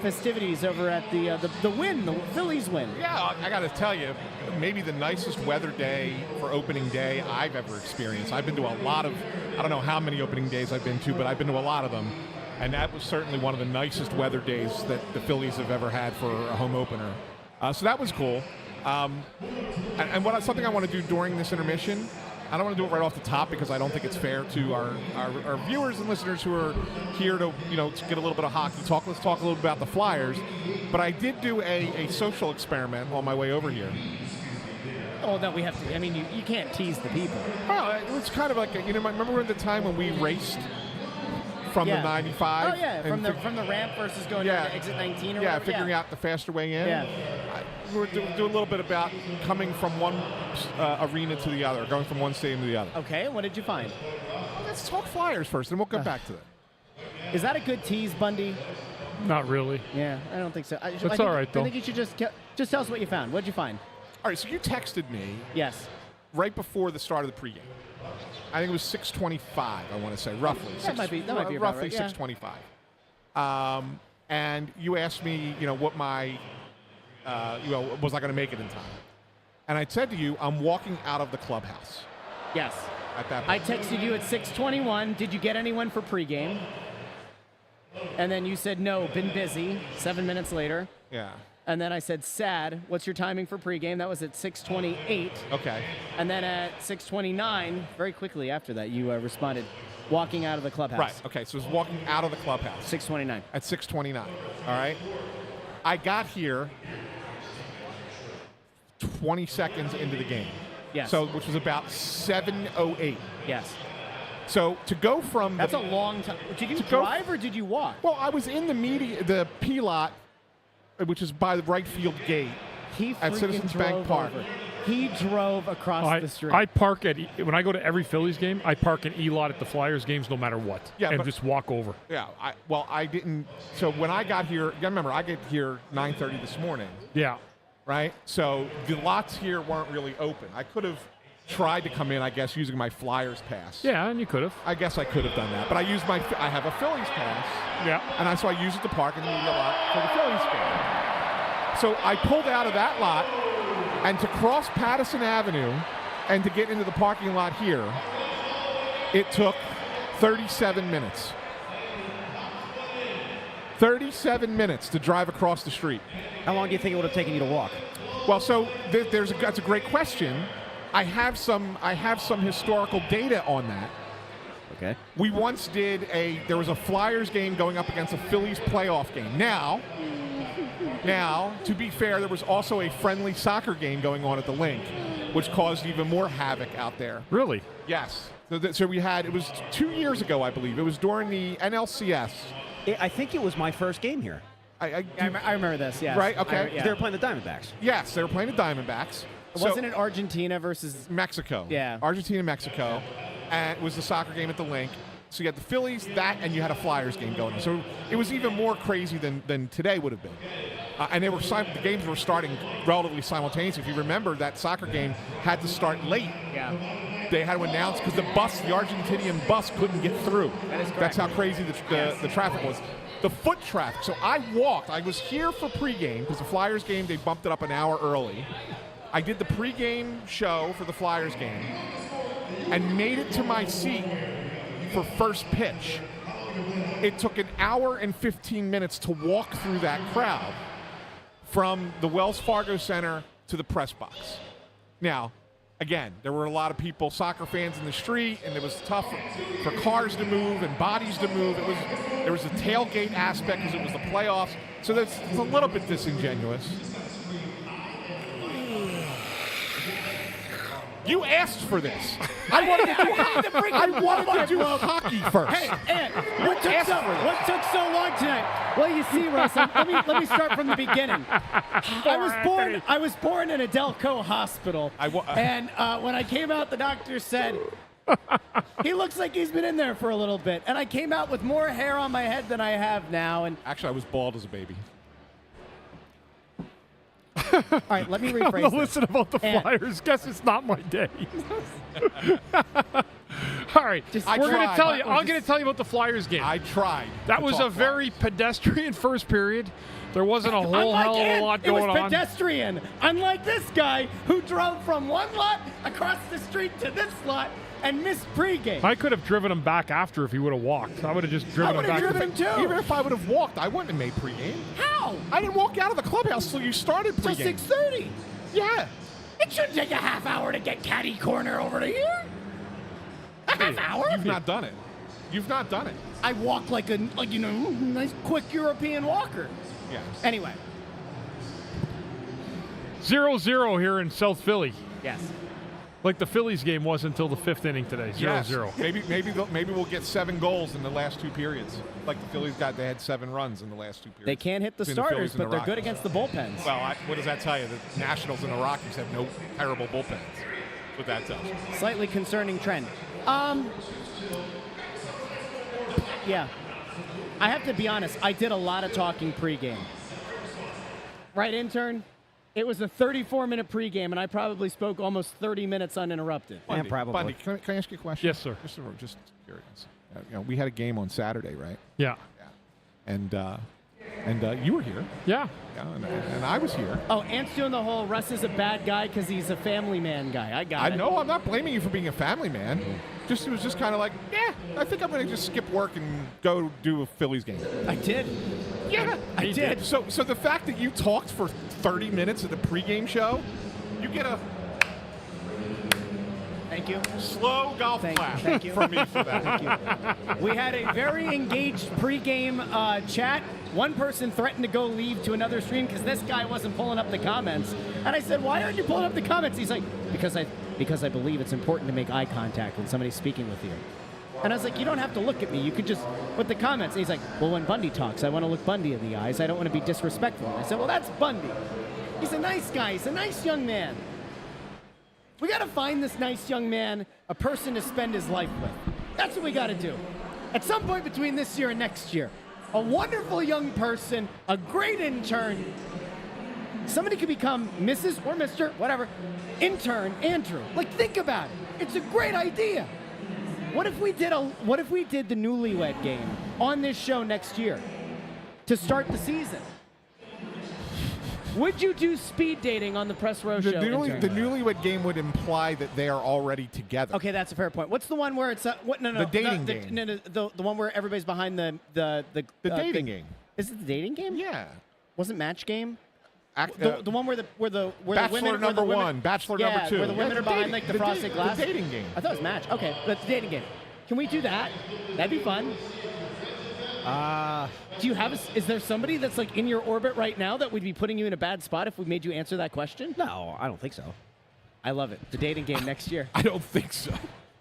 festivities over at the win, the Phillies win? Yeah, I got to tell you, maybe the nicest weather day for opening day I've ever experienced. I've been to a lot of, I don't know how many opening days I've been to, but I've been to a lot of them. And that was certainly one of the nicest weather days that the Phillies have ever had for a home opener. So that was cool. And something I want to do during this intermission, I don't want to do it right off the top because I don't think it's fair to our viewers and listeners who are here to to get a little bit of hockey talk. Let's talk a little bit about the Flyers. But I did do a social experiment on my way over here. Oh, no, we have to. I mean, you can't tease the people. Well, it was kind of like, remember the time when we raced from the 95? Oh, yeah, from the ramp versus going to exit 19 or whatever. Yeah, figuring out the faster way in. Yeah. We're doing a little bit about coming from one arena to the other, going from one stadium to the other. Okay, what did you find? Let's talk Flyers first, and we'll get back to that. Is that a good tease, Bundy? Not really. Yeah, I don't think so. That's all right, though. I think you should just tell us what you found. What did you find? All right, so you texted me. Yes. Right before the start of the pregame. I think it was 6:25. I want to say roughly. That might be roughly roughly right, 6:25. And you asked me, what my, was I going to make it in time? And I said to you, I'm walking out of the clubhouse. Yes. At that I point. texted you at 6:21. Did you get anyone for pregame? And then you said no, been busy. 7 minutes later. Yeah. And then I said, sad, what's your timing for pregame? That was at 6:28. Okay. And then at 6:29, very quickly after that, you responded, walking out of the clubhouse. Right. Okay. So it was walking out of the clubhouse. 6:29. At 6:29. All right. I got here 20 seconds into the game. Yes. So, which was about 7:08. Yes. So to go from that's a long time. Did you drive or did you walk? Well, I was in the P lot, which is by the right field gate at Citizens Bank Park. Over. He drove across the street. I park when I go to every Phillies game, I park an E-lot at the Flyers games no matter what. Yeah, and just walk over. Yeah, I didn't. So when I got here, remember, I get here 9:30 this morning. Yeah. Right? So the lots here weren't really open. I could have tried to come in, I guess, using my Flyers pass. Yeah, and you could have. I guess I could have done that. But I have a Phillies pass. Yeah. And so I used it to park in the media lot for the Phillies game. So I pulled out of that lot, and to cross Patterson Avenue and to get into the parking lot here, it took 37 minutes. 37 minutes to drive across the street. How long do you think it would have taken you to walk? Well, so that's a great question. I have some historical data on that. Okay. We once there was a Flyers game going up against a Phillies playoff game. Now, to be fair, there was also a friendly soccer game going on at the link, which caused even more havoc out there. Really? Yes. So it was 2 years ago, I believe. It was during the NLCS. I think it was my first game here. I remember this, yes. Right, okay. They were playing the Diamondbacks. Yes, they were playing the Diamondbacks. Wasn't it Argentina versus Mexico? Yeah. Argentina, Mexico. And it was the soccer game at the link. So you had the Phillies, and you had a Flyers game going on. So it was even more crazy than today would have been. And the games were starting relatively simultaneously. If you remember, that soccer game had to start late. Yeah. They had to announce because the Argentinian bus couldn't get through. That is correct. That's how crazy the traffic was. The foot traffic. So I walked. I was here for pregame because the Flyers game, they bumped it up an hour early. I did the pregame show for the Flyers game and made it to my seat for first pitch. It took an hour and 15 minutes to walk through that crowd from the Wells Fargo Center to the press box. Now, again, there were a lot of people, soccer fans in the street, and it was tough for cars to move and bodies to move. There was a tailgate aspect because it was the playoffs, so it's a little bit disingenuous. You asked for this. I wanted to do hockey first. Hey, Ed, what took so long tonight? Well, you see, Russ, let me start from the beginning. I was born in a Delco hospital, and when I came out, the doctor said, he looks like he's been in there for a little bit. And I came out with more hair on my head than I have now. And actually, I was bald as a baby. All right, let me rephrase this. Listen about the Flyers. Guess it's not my day. All right, I'm going to tell you about the Flyers game. I tried. That was a very pedestrian first period. There wasn't a whole hell of a lot going on. It was pedestrian. Unlike this guy who drove from one lot across the street to this lot and missed pregame. I could have driven him back after if he would have walked. I would have just driven him back. Even if I would have walked, I wouldn't have made pregame. How? I didn't walk out of the clubhouse till you started pregame. Till 6:30. Yeah. It shouldn't take a half hour to get caddy corner over to here. A half hour? You've not done it. You've not done it. I walk like nice quick European walker. Yeah. Anyway. 0-0 here in South Philly. Yes. Like the Phillies game was until the 5th inning today. 0-0. Maybe we'll get 7 goals in the last 2 periods. Like the Phillies they had 7 runs in the last 2 periods. They can't hit the starters, but they're good against the bullpens. Well, what does that tell you? The Nationals and the Rockies have no terrible bullpens. That's what that tells you. Slightly concerning trend. Yeah. I have to be honest. I did a lot of talking pregame. Right, intern? It was a 34-minute pregame, and I probably spoke almost 30 minutes uninterrupted. Bundy, Bundy, can I ask you a question? Yes, sir. Just curious. We had a game on Saturday, right? Yeah. And you were here. Yeah. And I was here. Oh, Ant's doing the whole Russ is a bad guy because he's a family man guy. I got it. I know. I'm not blaming you for being a family man. It was just kind of like, I think I'm going to just skip work and go do a Phillies game. I did. Yeah, I did. So the fact that you talked for 30 minutes at the pregame show, you get a thank you slow golf clap thank you. from me for that. Thank you. We had a very engaged pregame chat. One person threatened to go leave to another stream because this guy wasn't pulling up the comments. And I said, why aren't you pulling up the comments? He's like, because I believe it's important to make eye contact when somebody's speaking with you. And I was like, you don't have to look at me. You could just put the comments. And he's like, well, when Bundy talks, I want to look Bundy in the eyes. I don't want to be disrespectful. And I said, well, that's Bundy. He's a nice guy. He's a nice young man. We got to find this nice young man a person to spend his life with. That's what we got to do. At some point between this year and next year, a wonderful young person, a great intern, somebody could become Mrs. or Mr., whatever, intern Andrew. Like, think about it. It's a great idea. What if we did the newlywed game on this show next year to start the season? Would you do speed dating on the Press Row show? The newlywed game would imply that they are already together. Okay, that's a fair point. What's the one where it's the dating game? The one where everybody's behind the dating game. Is it the dating game? Yeah. Wasn't Match Game? The one where the Bachelor women, number 1, Bachelor number 2. Where the women are behind like the frosted glass. The dating game. I thought it was Match. Okay, but the dating game. Can we do that? That'd be fun. Do you have is there somebody that's like in your orbit right now that would be putting you in a bad spot if we made you answer that question? No, I don't think so. I love it. The dating game next year. I don't think so.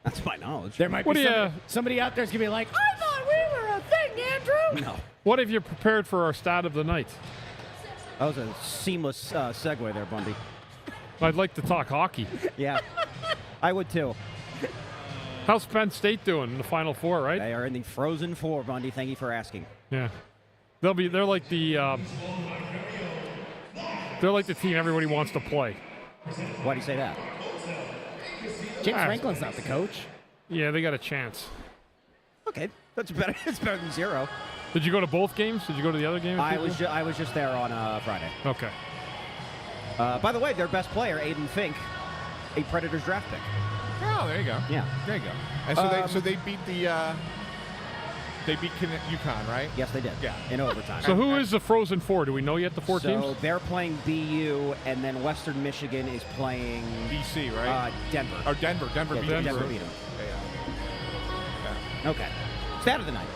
That's my knowledge. There might be somebody out there's going to be like, I thought we were a thing, Andrew. No. What have you prepared for our stat of the night? That was a seamless segue there, Bundy. I'd like to talk hockey. Yeah, I would too. How's Penn State doing in the Final Four, right? They are in the Frozen Four, Bundy. Thank you for asking. Yeah. They're like the team everybody wants to play. Why do you say that? James Franklin's not the coach. Yeah, they got a chance. Okay, that's better. It's better than 0. Did you go to both games? Did you go to the other game? I was just there on Friday. Okay. By the way, their best player, Aiden Fink, a Predators draft pick. Oh, there you go. Yeah. There you go. And so they beat the They beat UConn, right? Yes, they did. Yeah. In overtime. So who is the Frozen Four? Do we know yet the four teams? So they're playing BU, and then Western Michigan is playing BC, right? Denver. Or Denver. Denver Yeah, beat Denver them. beat them. Yeah. Okay. Stat of the night.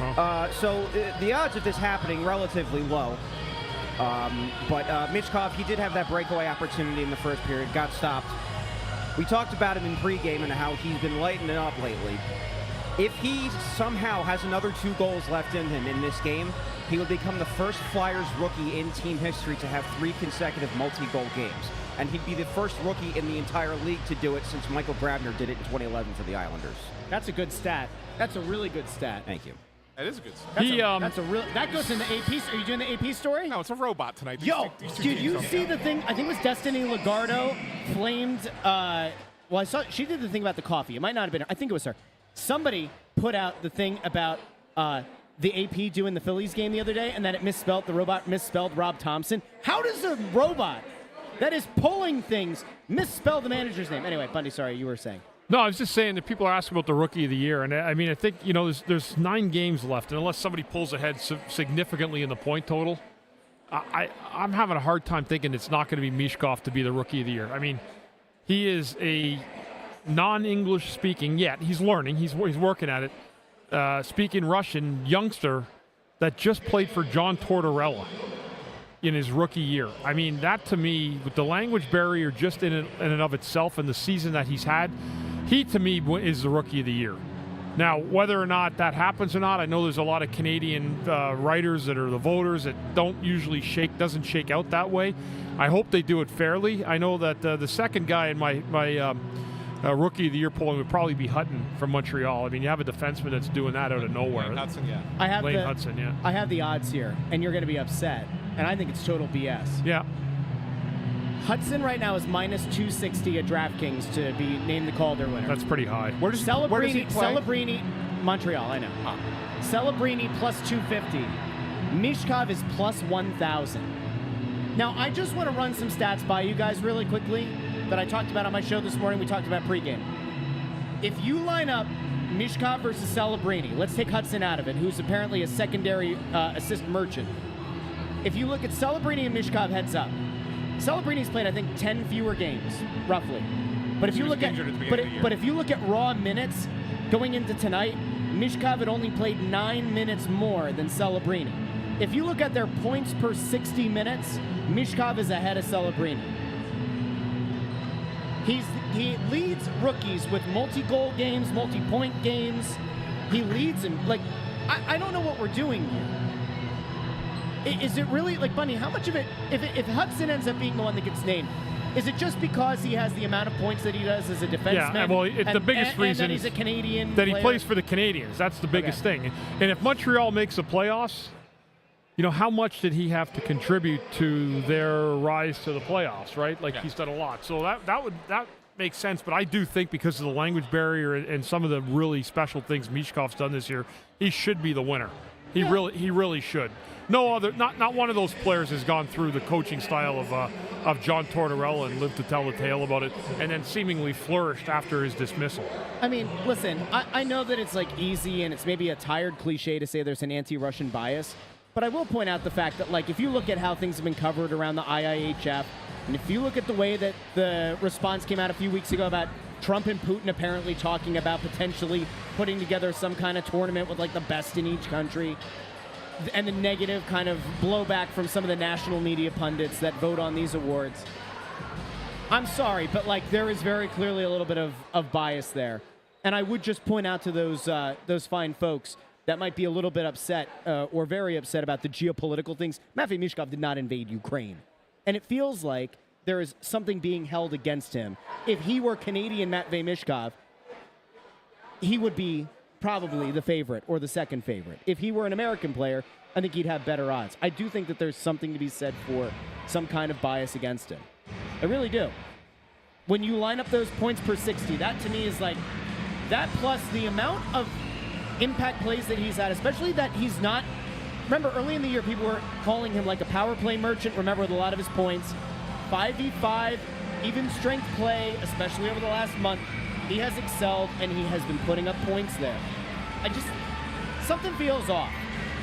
Oh. So the odds of this happening relatively low. But Michkov, he did have that breakaway opportunity in the first period, got stopped. We talked about him in pregame and how he's been lighting it up lately. If he somehow has another 2 goals left in him in this game, he will become the first Flyers rookie in team history to have 3 consecutive multi-goal games. And he'd be the first rookie in the entire league to do it since Michael Grabner did it in 2011 for the Islanders. That's a good stat. That's a really good stat. Thank you. That is a good stat. That's a real. That goes in the AP. Are you doing the AP story? No, it's a robot tonight. These two Did teams you don't see count. the thing? I think it was Destiny Legardo flamed. Well, I saw she did the thing about the coffee. It might not have been her. I think it was her. Somebody put out the thing about the AP doing the Phillies game the other day, and that it misspelled the robot misspelled Rob Thompson. How does a robot that is pulling things misspell the manager's name? Anyway, Bundy, sorry, you were saying. No, I was just saying that people are asking about the Rookie of the Year, and I mean, I think there's 9 games left, and unless somebody pulls ahead significantly in the point total, I'm having a hard time thinking it's not going to be Michkov to be the Rookie of the Year. I mean, he is a non-English speaking yet. He's learning. He's working at it. Speaking Russian youngster that just played for John Tortorella in his rookie year. I mean, that to me, with the language barrier just in and of itself and the season that he's had, he to me is the Rookie of the Year. Now, whether or not that happens or not, I know there's a lot of Canadian writers that are the voters that doesn't shake out that way. I hope they do it fairly. I know that the second guy in my Rookie of the Year polling would probably be Hutton from Montreal. I mean, you have a defenseman that's doing that out of nowhere. Lane Hudson, yeah. Lane Hudson, yeah. I have the odds here, and you're going to be upset, and I think it's total BS. Yeah. Hudson right now is minus 260 at DraftKings to be named the Calder winner. That's pretty high. Where does he play? Celebrini, Montreal, I know. Huh. Celebrini plus 250. Michkov is plus 1,000. Now, I just want to run some stats by you guys really quickly that I talked about on my show this morning. We talked about pregame. If you line up Michkov versus Celebrini, let's take Hudson out of it, who's apparently a secondary assist merchant. If you look at Celebrini and Michkov heads up, Celebrini's played, I think, 10 fewer games, roughly. But if you look if you look at raw minutes going into tonight, Michkov had only played 9 minutes more than Celebrini. If you look at their points per 60 minutes, Michkov is ahead of Celebrini. He leads rookies with multi-goal games, multi-point games. He leads them. Like, I don't know what we're doing here. Is it really, like, Bundy, how much of it, if Hudson ends up being the one that gets named, is it just because he has the amount of points that he does as a defenseman? Yeah, well, the biggest reason and that he's a Canadian that he player? plays for the Canadians. That's the biggest thing. And if Montreal makes the playoffs, how much did he have to contribute to their rise to the playoffs, right? Like, he's done a lot. So that makes sense. But I do think because of the language barrier and some of the really special things Michkov's done this year, he should be the winner. He really should. No other, not one of those players has gone through the coaching style of John Tortorella and lived to tell the tale about it, and then seemingly flourished after his dismissal. I mean, listen, I know that it's like easy and it's maybe a tired cliche to say there's an anti-Russian bias, but I will point out the fact that, like, if you look at how things have been covered around the IIHF, and if you look at the way that the response came out a few weeks ago about Trump and Putin apparently talking about potentially putting together some kind of tournament with, like, the best in each country, and the negative kind of blowback from some of the national media pundits that vote on these awards. I'm sorry, but, like, there is very clearly a little bit of bias there. And I would just point out to those fine folks that might be a little bit upset or very upset about the geopolitical things. Matvei Michkov did not invade Ukraine. And it feels like there is something being held against him. If he were Canadian Matvei Michkov, he would be probably the favorite or the second favorite. If he were an American player, I think he'd have better odds. I do think that there's something to be said for some kind of bias against him. I really do. When you line up those points per 60, that to me is like, that plus the amount of impact plays that he's had, especially that he's not, remember early in the year people were calling him like a power play merchant, remember, with a lot of his points. 5v5, even strength play, especially over the last month, he has excelled and he has been putting up points there. something feels off.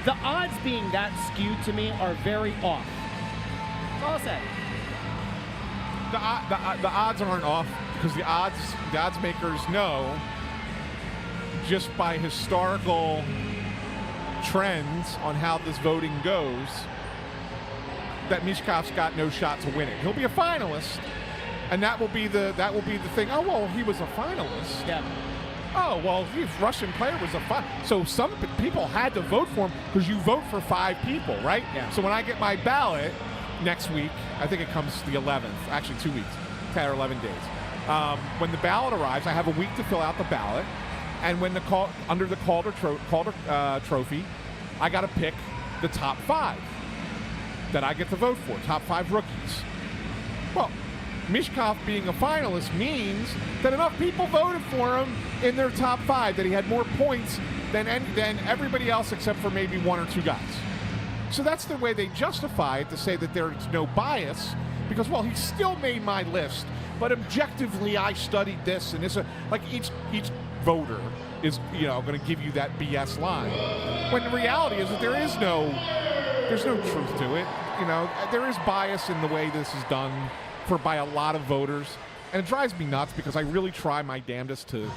The odds being that skewed to me are very off. That's all I'll say. The odds aren't off because the odds makers know just by historical trends on how this voting goes that Mishkov's got no shot to win it. He'll be a finalist, and that will be the thing. Oh well, he was a finalist. Yeah. Oh well, the Russian player was a so some people had to vote for him because you vote for 5 people, right? Yeah. So when I get my ballot next week, I think it comes the 11th, actually 2 weeks, 10 or 11 days. When the ballot arrives, I have a week to fill out the ballot, and when under the Calder Trophy, I got to pick the top 5 that I get to vote for, top 5 rookies. Well, Mishkov being a finalist means that enough people voted for him in their top 5 that he had more points than everybody else except for maybe 1 or 2 guys. So that's the way they justify it, to say that there's no bias, because, well, he still made my list, but objectively I studied this and this. Like each voter is, going to give you that BS line. When the reality is that there's no truth to it. There is bias in the way this is done by a lot of voters, and it drives me nuts because I really try my damnedest to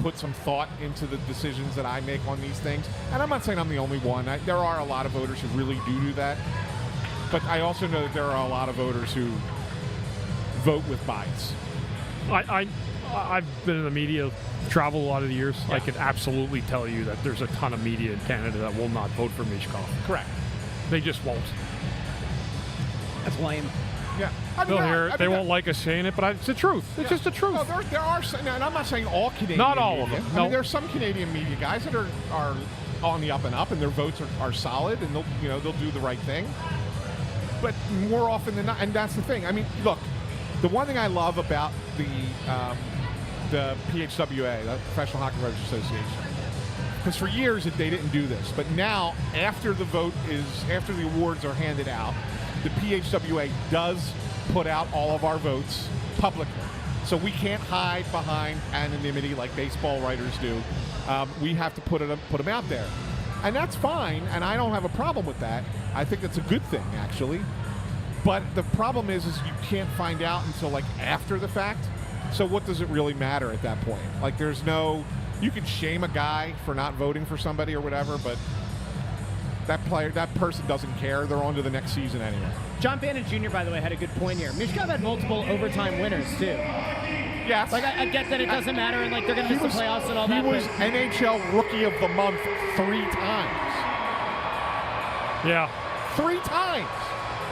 put some thought into the decisions that I make on these things. And I'm not saying I'm the only one. There are a lot of voters who really do that. But I also know that there are a lot of voters who vote with bias. I've been in the media, traveled a lot of the years. Yeah. I can absolutely tell you that there's a ton of media in Canada that will not vote for Mishkov. Correct. They just won't. That's lame. Yeah. They'll hear it. They won't like us saying it, but it's the truth. It's just the truth. No, there are some, and I'm not saying all Canadian Not all media. of them. I mean, there's some Canadian media guys that are on the up and up, and their votes are solid, and they'll do the right thing. But more often than not, and that's the thing. I mean, look, the one thing I love about the PHWA, the Professional Hockey Writers Association, because for years they didn't do this, but now after the awards are handed out, the PHWA does put out all of our votes publicly. So we can't hide behind anonymity like baseball writers do. We have to put them out there. And that's fine, and I don't have a problem with that. I think that's a good thing, actually. But the problem is you can't find out until, like, after the fact. So what does it really matter at that point? Like, you can shame a guy for not voting for somebody or whatever, but that person doesn't care. They're on to the next season anyway. John Bannon Jr., by the way, had a good point here. Mishkov had multiple overtime winners, too. Yes. Like, I get that it doesn't matter, and, like, they're going to miss the playoffs and all that. He was NHL Rookie of the Month 3 times. Yeah. 3 times.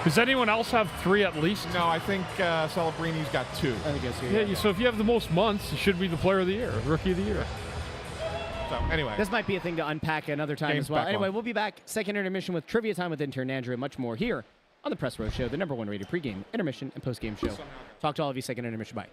Does anyone else have 3 at least? No, I think Celebrini's got 2. I think it's Yeah, so if you have the most months, you should be the player of the year, rookie of the year. So, anyway. This might be a thing to unpack another time Game's as well. back Anyway, on. we'll be back. Second intermission with Trivia Time with intern Andrew and much more here on the Press Row Show, the #1 rated pregame, intermission, and postgame show. Talk to all of you second intermission. Bye.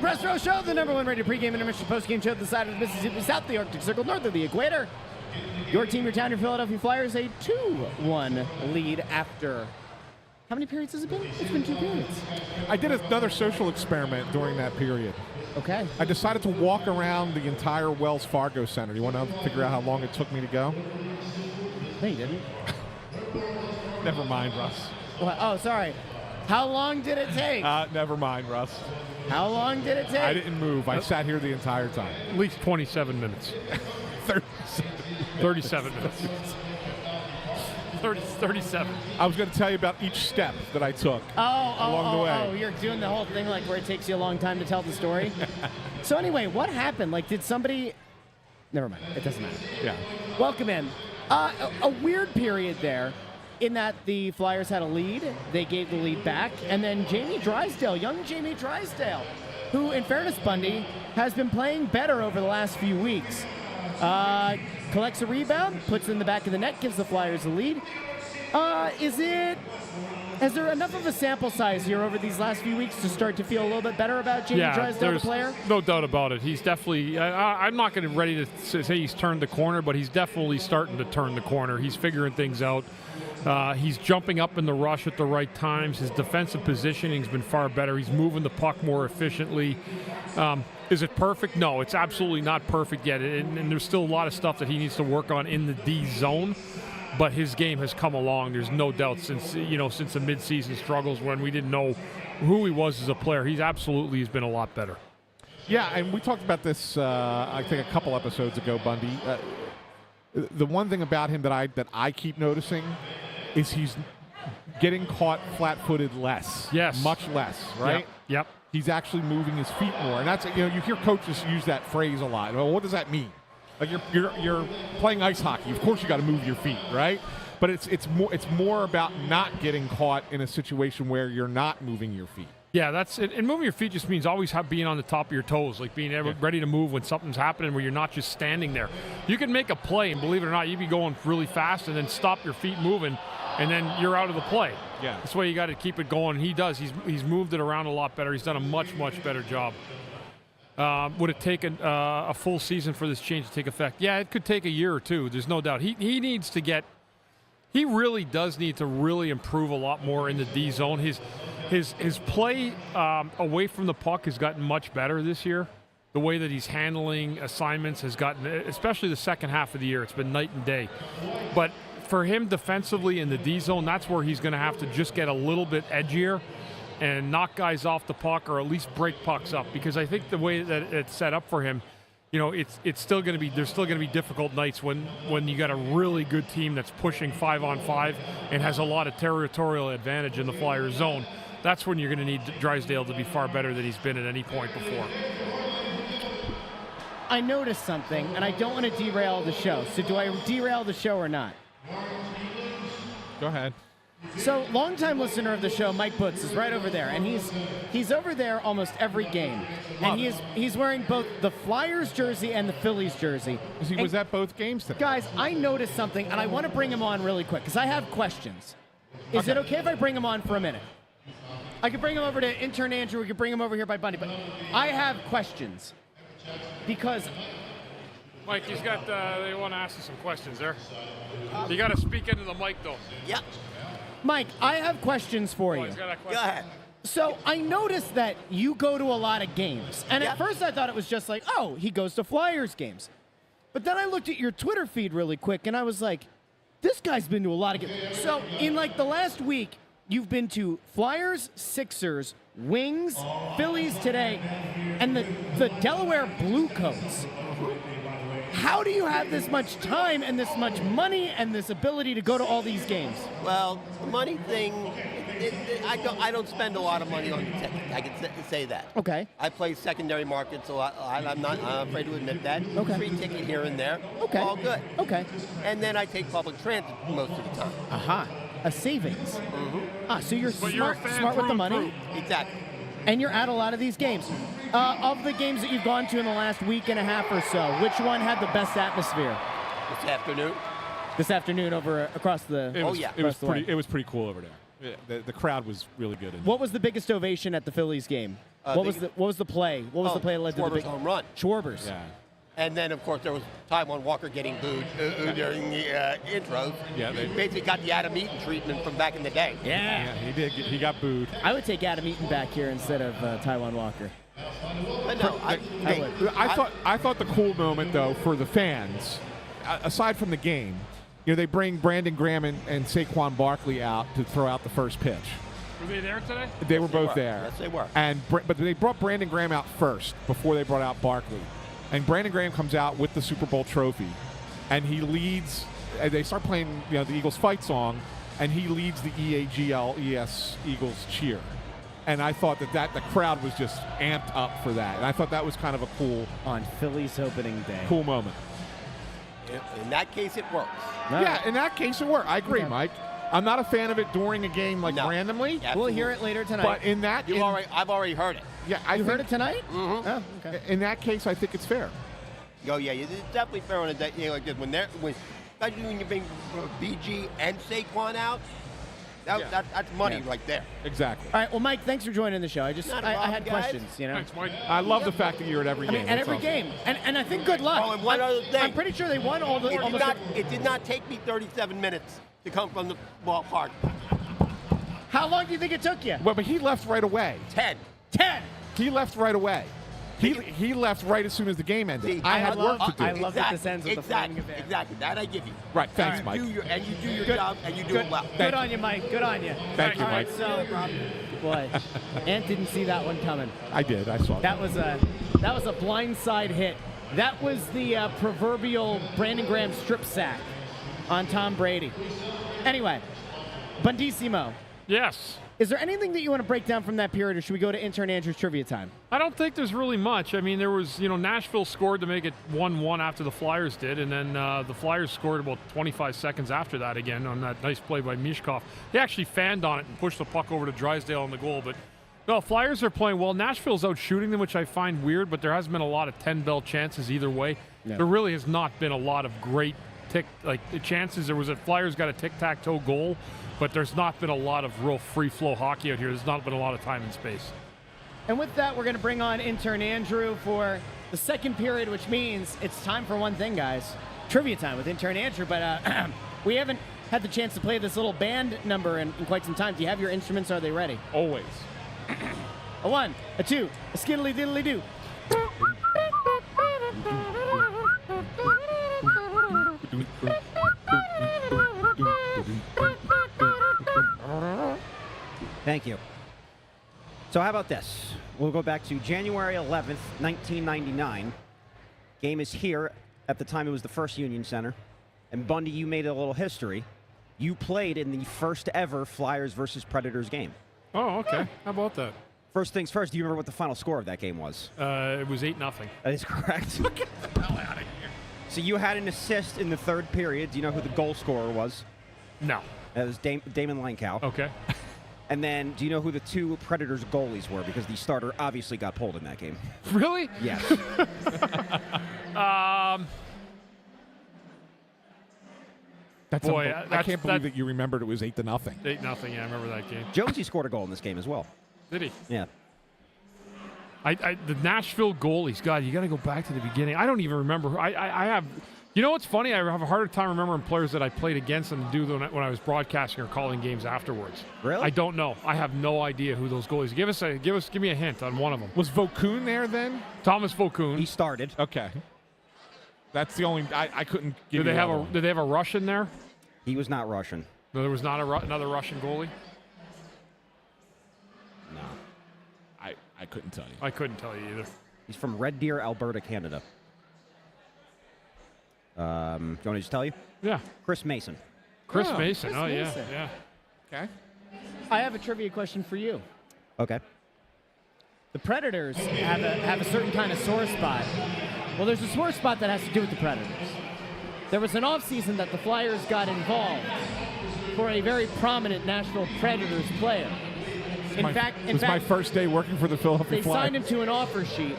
Press Row Show, the #1 rated pregame intermission postgame show this side of the Mississippi, south of the Arctic Circle, north of the equator. Your team, your town, your Philadelphia Flyers, a 2-1 lead after. How many periods has it been? It's been 2 periods. I did another social experiment during that period. Okay. I decided to walk around the entire Wells Fargo Center. You want to figure out how long it took me to go? No, you didn't. Never mind, Russ. What? Oh, sorry. How long did it take? Never mind, Russ. How long did it take? I didn't move. I sat here the entire time. At least 27 minutes. 37 minutes. 37. I was going to tell you about each step that I took along the way. Oh, you're doing the whole thing like where it takes you a long time to tell the story? So anyway, what happened? Like, did somebody... Never mind. It doesn't matter. Yeah. Welcome in. A weird period there in that the Flyers had a lead. They gave the lead back. And then Jamie Drysdale, young Jamie Drysdale, who, in fairness, Bundy, has been playing better over the last few weeks. Collects a rebound, puts it in the back of the net, gives the Flyers a lead. Is there enough of a sample size here over these last few weeks to start to feel a little bit better about Jamie Drysdale, the player? No doubt about it. He's definitely, I'm not going to ready to say he's turned the corner, but he's definitely starting to turn the corner. He's figuring things out. He's jumping up in the rush at the right times. His defensive positioning's been far better. He's moving the puck more efficiently. Is it perfect? No, it's absolutely not perfect yet. And there's still a lot of stuff that he needs to work on in the D zone. But his game has come along. There's no doubt since the midseason struggles when we didn't know who he was as a player. He's absolutely has been a lot better. Yeah, and we talked about this, I think, a couple episodes ago, Bundy. The one thing about him that I keep noticing is he's getting caught flat-footed less. Yes. Much less, right? Yep. He's actually moving his feet more. And that's, you hear coaches use that phrase a lot. Well, what does that mean? Like you're playing ice hockey. Of course you got to move your feet, right? But it's more about not getting caught in a situation where you're not moving your feet. Yeah, that's it. And moving your feet just means always being on the top of your toes, like being ready to move when something's happening where you're not just standing there. You can make a play, and believe it or not, you'd be going really fast and then stop your feet moving, and then you're out of the play. Yeah. That's why you got to keep it going. He does. He's moved it around a lot better. He's done a much, much better job. Would it take a full season for this change to take effect? Yeah, it could take a year or two. There's no doubt. He needs to get – he really does need to really improve a lot more in the D zone. His play away from the puck has gotten much better this year. The way that he's handling assignments has gotten, especially the second half of the year, it's been night and day. But for him defensively in the D zone, that's where he's going to have to just get a little bit edgier and knock guys off the puck or at least break pucks up, because I think the way that it's set up for him, it's still going to be, there's still going to be difficult nights when you got a really good team that's pushing 5-on-5 and has a lot of territorial advantage in the Flyers zone. That's when you're going to need Drysdale to be far better than he's been at any point before. I noticed something, and I don't want to derail the show. So do I derail the show or not? Go ahead. So, longtime listener of the show, Mike Butts, is right over there, and he's over there almost every game, and he's wearing both the Flyers jersey and the Phillies jersey. Was at both games today? Guys, I noticed something, and I want to bring him on really quick because I have questions. Is it okay if I bring him on for a minute? I could bring him over to intern Andrew. We could bring him over here by Bundy, but I have questions because. Mike, he's got. They want to ask you some questions there. You got to speak into the mic, though. Yep. Mike, I have questions for you. He's got a Go question. ahead. So I noticed that you go to a lot of games. And at first I thought it was just like, oh, he goes to Flyers games. But then I looked at your Twitter feed really quick, and I was like, this guy's been to a lot of games. So in like the last week, you've been to Flyers, Sixers, Wings, Phillies today, and the Delaware Bluecoats. How do you have this much time and this much money and this ability to go to all these games? Well, the money thing, I don't spend a lot of money on the ticket. I can say that. Okay. I play secondary markets a lot. I'm not afraid to admit that. Okay. Free ticket here and there. Okay. All good. Okay. And then I take public transit most of the time. Aha. A savings. Mm-hmm. So you're But you're a smart, fan smart with through the and money. Exactly. And you're at a lot of these games. Of the games that you've gone to in the last week and a half or so, which one had the best atmosphere? This afternoon. This afternoon over across the. It was pretty cool over there. Yeah, the crowd was really good. What was the biggest ovation at the Phillies game? What was the play? What was the play that led to the Schwarber's big home run? Schwarber's. Yeah. And then, of course, there was Taiwan Walker getting booed during the intros. Yeah, he basically got the Adam Eaton treatment from back in the day. Yeah. He did. He got booed. I would take Adam Eaton back here instead of Taiwan Walker. But no, I thought the cool moment though for the fans, aside from the game, they bring Brandon Graham and Saquon Barkley out to throw out the first pitch. Were they there today? They were both there. Yes, they were. But they brought Brandon Graham out first before they brought out Barkley. And Brandon Graham comes out with the Super Bowl trophy, and he leads. And they start playing, the Eagles fight song, and he leads the EAGLES Eagles cheer. And I thought that the crowd was just amped up for that, and I thought that was kind of a cool on Philly's opening day. Cool moment. In that case, it works. Yeah, in that case, it worked. I agree, Mike. I'm not a fan of it during a game randomly. Absolutely. We'll hear it later tonight. But in that, I've already heard it. Yeah, you heard it tonight? Mm-hmm. Oh, okay. In that case, I think it's fair. Oh yeah, it's definitely fair on a day like this. Especially when you bring BG and Saquon out, that's money right there. Exactly. All right. Well, Mike, thanks for joining the show. I had guys. questions. Thanks, Mike. I love the fact that you're at every game. And every game. And I think good luck. Oh, and one other thing. I'm pretty sure they won all the. It did not take me 37 minutes to come from the ballpark. How long do you think it took you? Well, but he left right away. 10. He left right away. He left right as soon as the game ended. See, I had work to do. I love that this ends with the flaming event. Exactly. That I give you. Right. Thanks, Mike. You do your job, and you do it well. Good on you, Mike. Good on you. Thank you, All right, Mike. so, boy, Ant didn't see that one coming. I did. I saw That was a blindside hit. That was the proverbial Brandon Graham strip sack on Tom Brady. Anyway, Bundissimo. Yes. Is there anything that you want to break down from that period, or should we go to intern Andrew's trivia time? I don't think there's really much. I mean, there was, Nashville scored to make it 1-1 after the Flyers did, and then the Flyers scored about 25 seconds after that again on that nice play by Mishkov. He actually fanned on it and pushed the puck over to Drysdale on the goal, but no, Flyers are playing well. Nashville's out shooting them, which I find weird, but there hasn't been a lot of 10-bell chances either way. No. There really has not been a lot of great the chances. There was a Flyers got a tic-tac-toe goal, but there's not been a lot of real free-flow hockey out here. There's not been a lot of time and space. And with that, we're going to bring on intern Andrew for the second period, which means it's time for one thing, guys. Trivia time with intern Andrew, but we haven't had the chance to play this little band number in quite some time. Do you have your instruments? Are they ready? Always. A 1, a 2, a skiddly-diddly-doo. Thank you. So how about this? We'll go back to January 11th, 1999. Game is here. At the time, it was the First Union Center. And Bundy, you made a little history. You played in the first ever Flyers versus Predators game. Oh, okay. How about that? First things first, do you remember what the final score of that game was? It was 8-0. That is correct. Get the hell out of here. So you had an assist in the third period. Do you know who the goal scorer was? No. That was Damon Lankow. Okay. And then, do you know who the two Predators goalies were? Because the starter obviously got pulled in that game. Really? Yes. That's Boy, I can't believe that you remembered it was 8-0. 8-0. Yeah, I remember that game. Jonesy scored a goal in this game as well. Did he? Yeah. The Nashville goalies, God, you got to go back to the beginning. I don't even remember. I have. You know what's funny? I have a harder time remembering players that I played against than when I was broadcasting or calling games afterwards. Really? I don't know. I have no idea who those goalies. Give me a hint on one of them. Was Vaucoon there then? Thomas Vaucoon. He started. Okay. That's the only I couldn't give Did they have a Russian there? He was not Russian. No, there was not another Russian goalie. No. I couldn't tell you. I couldn't tell you either. He's from Red Deer, Alberta, Canada. Do you want me to just tell you? Yeah. Chris Mason. Chris Mason. Chris Oh, Mason. yeah. Okay. I have a trivia question for you. Okay. The Predators have a certain kind of sore spot. Well, there's a sore spot that has to do with the Predators. There was an offseason that the Flyers got involved for a very prominent Nashville Predators player. In fact, my first day working for the Philadelphia they Flyers. signed him to an offer sheet.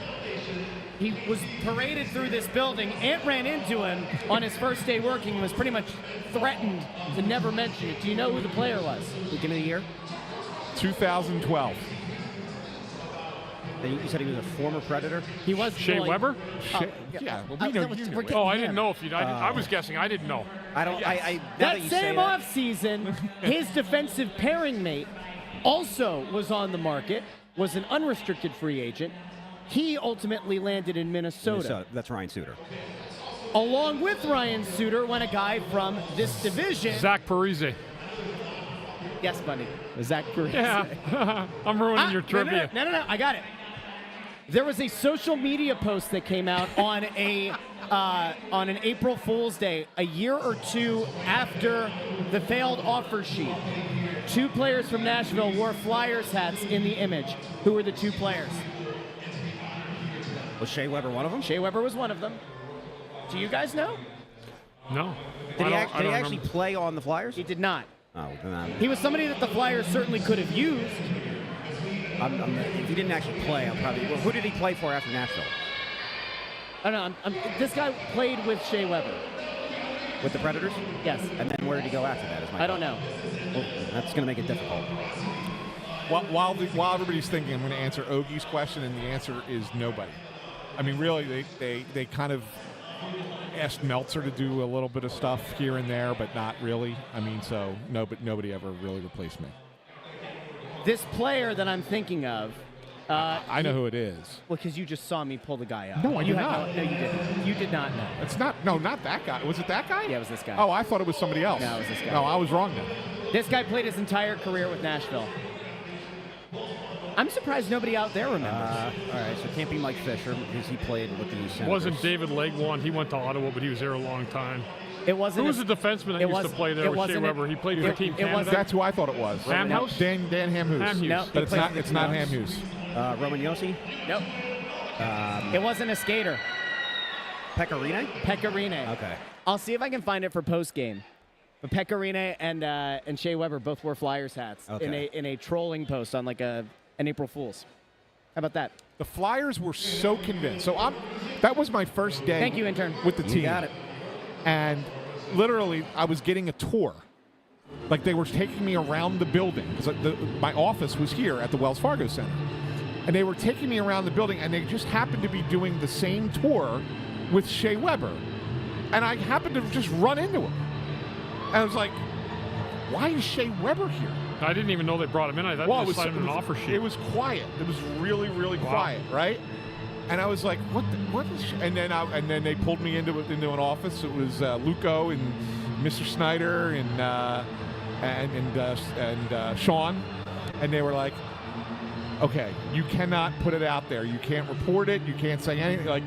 He was paraded through this building. Ant ran into him on his first day working and was pretty much threatened to never mention it. Do you know who the player was? Beginning of the year? 2012. You said he was a former Predator? He was Shea well, Weber? Yeah, well, we know you knew it. Oh, I didn't know if you. I was guessing. I didn't know. I don't. Now That you same say that, offseason, his defensive pairing mate also was on the market, was an unrestricted free agent. He ultimately landed in Minnesota. That's Ryan Suter. Along with Ryan Suter went a guy from this division. Zach Parise. Yes, Bundy. Zach Parise. Yeah. I'm ruining your trivia. No, I got it. There was a social media post that came out on an April Fool's Day, a year or two after the failed offer sheet. 2 players from Nashville wore Flyers hats in the image. Who were the 2 players? Was Shea Weber one of them? Shea Weber was one of them. Do you guys know? No. Did he I actually remember. play on the Flyers? He did not. Oh, then He was somebody that the Flyers certainly could have used. if he didn't actually play, I'm probably. Well, who did he play for after Nashville? I don't know. This guy played with Shea Weber. With the Predators? Yes. And then where did he go after that? Is my I don't know. Well, that's going to make it difficult. While everybody's thinking, I'm going to answer Ogie's question, and the answer is nobody. I mean, really, they kind of asked Meltzer to do a little bit of stuff here and there, but not really. I mean, so no, but nobody ever really replaced me. This player that I'm thinking of. I know who it is. Well, because you just saw me pull the guy up. No, I did had not. No, you didn't. You did not know. It's not. No, not that guy. Was it that guy? Yeah, it was this guy. Oh, I thought it was somebody else. No, it was this guy. No, I was wrong then. This guy played his entire career with Nashville. I'm surprised nobody out there remembers. All right, so it can't be Mike Fisher because he played with the Senators. Wasn't David Legwand. He went to Ottawa, but he was there a long time. It wasn't. Who was the defenseman that used to play there with Shea Weber? He played for Team Canada. That's who I thought it was. Hamhouse? Dan Hamhouse. Hamhouse. No, But it's not Hamhouse. Roman Yossi? Nope. It wasn't a skater. Pecorine? Pecorine. Okay. I'll see if I can find it for postgame. But Pecorine and Shea Weber both wore Flyers hats in a trolling post on like an April Fool's. How about that? The Flyers were so convinced. So that was my first day. Thank you, intern. With the team. You got it. And literally, I was getting a tour. Like they were taking me around the building because my office was here at the Wells Fargo Center, and they were taking me around the building, and they just happened to be doing the same tour with Shea Weber, and I happened to just run into him, and I was like, "Why is Shea Weber here?" I didn't even know they brought him in. I thought they signed him an offer sheet. It was quiet. It was really, really quiet, right? And I was like, "What is?" And then they pulled me into an office. It was Luco and Mr. Snyder and Sean, and they were like, "Okay, you cannot put it out there. You can't report it. You can't say anything. Like,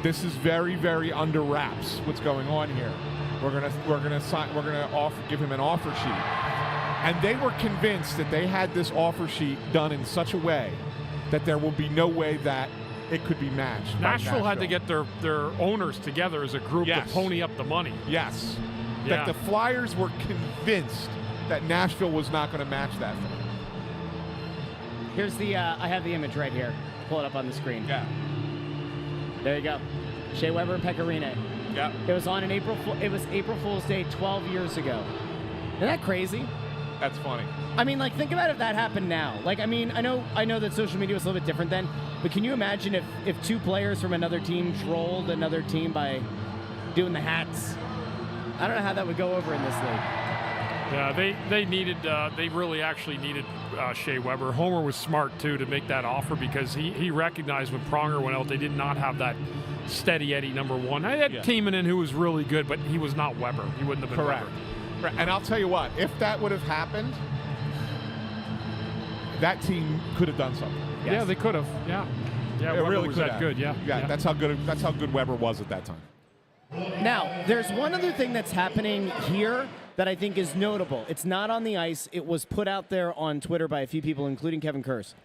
this is very, very under wraps. What's going on here? We're gonna give him an offer sheet." And they were convinced that they had this offer sheet done in such a way that there will be no way that it could be matched. Nashville had to get their owners together as a group to pony up the money. Yes. Yeah. That the Flyers were convinced that Nashville was not going to match that thing. Here's the. I have the image right here. Pull it up on the screen. Yeah. There you go. Shea Weber and Pecorine. Yeah. It was on It was April Fool's Day 12 years ago. Isn't that crazy? That's funny. I mean, like, think about if that happened now. Like, I mean, I know that social media was a little bit different then, but can you imagine if 2 players from another team trolled another team by doing the hats? I don't know how that would go over in this league. Yeah, they really actually needed Shea Weber. Homer was smart, too, to make that offer because he recognized when Pronger went out, they did not have that steady Eddie number 1. I had Tiemann who was really good, but he was not Weber. He wouldn't have been Correct. Weber. And I'll tell you what, if that would have happened, that team could have done something. Yes. Yeah, they could have. Yeah. Yeah, it Weber really was could that have. good. Yeah. That's how good Weber was at that time. Now, there's one other thing that's happening here that I think is notable. It's not on the ice. It was put out there on Twitter by a few people, including Kevin Kurz.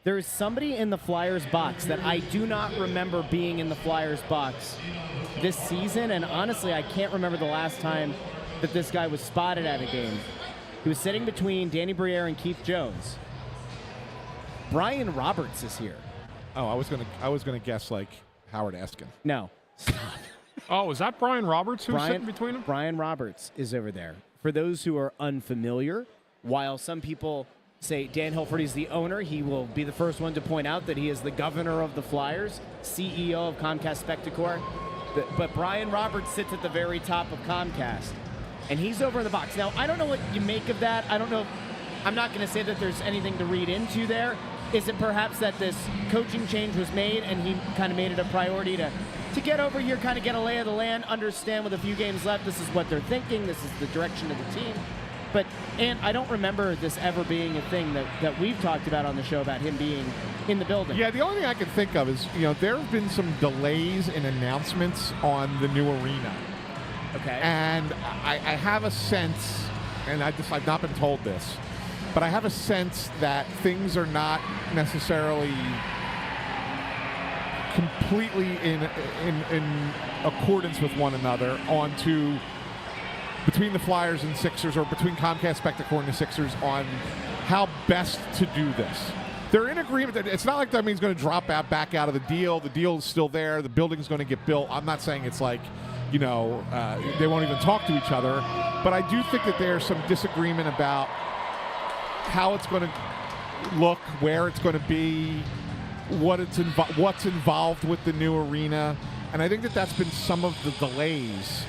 There is somebody in the Flyers box that I do not remember being in the Flyers box this season, and honestly, I can't remember the last time that this guy was spotted at a game. He was sitting between Danny Briere and Keith Jones. Brian Roberts is here. Oh, I was gonna guess like Howard Eskin. No. Oh, is that Brian Roberts who's sitting between them? Brian Roberts is over there. For those who are unfamiliar, while some people say Dan Hilford is the owner. He will be the first one to point out that he is the governor of the Flyers, CEO of Comcast Spectacor. But Brian Roberts sits at the very top of Comcast, and he's over in the box. Now, I don't know what you make of that. I don't know. I'm not going to say that there's anything to read into there. Is it perhaps that this coaching change was made and he kind of made it a priority to get over here, kind of get a lay of the land, understand with a few games left, this is what they're thinking, this is the direction of the team. And I don't remember this ever being a thing that we've talked about on the show about him being in the building. Yeah, the only thing I can think of is, there have been some delays in announcements on the new arena. Okay. And I have a sense, and I've not been told this, but I have a sense that things are not necessarily completely in accordance with one another between the Flyers and Sixers, or between Comcast Spectacor and the Sixers, on how best to do this. They're in agreement that it's not like that means going to drop back out of the deal. The deal is still there. The building's going to get built. I'm not saying it's like, they won't even talk to each other. But I do think that there's some disagreement about how it's going to look, where it's going to be, what's involved with the new arena. And I think that that's been some of the delays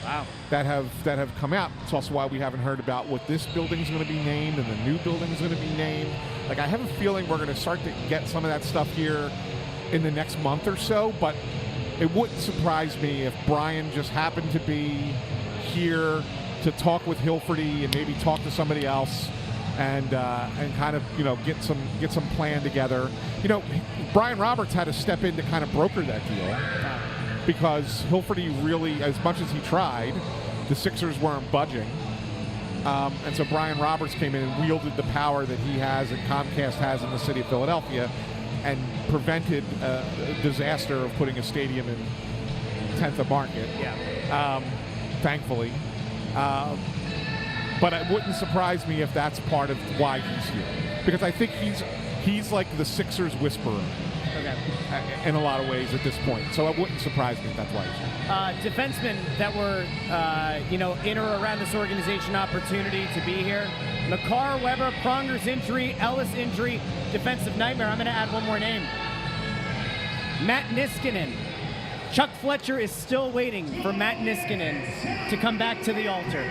that have come out. It's also why we haven't heard about what this building's going to be named and the new building's going to be named. Like, I have a feeling we're going to start to get some of that stuff here in the next month or so, but it wouldn't surprise me if Brian just happened to be here to talk with Hilferty and maybe talk to somebody else and kind of get some plan together. Brian Roberts had to step in to kind of broker that deal because Hilferty really, as much as he tried, the Sixers weren't budging. And so Brian Roberts came in and wielded the power that he has and Comcast has in the city of Philadelphia and prevented a disaster of putting a stadium in 10th of Market. Yeah. Thankfully. But it wouldn't surprise me if that's part of why he's here. Because I think he's like the Sixers whisperer. Okay. In a lot of ways at this point. So it wouldn't surprise me if that's why he's here. Defensemen that were, in or around this organization opportunity to be here. McCarr, Weber, Pronger's injury, Ellis injury, defensive nightmare. I'm going to add one more name. Matt Niskanen. Chuck Fletcher is still waiting for Matt Niskanen to come back to the altar.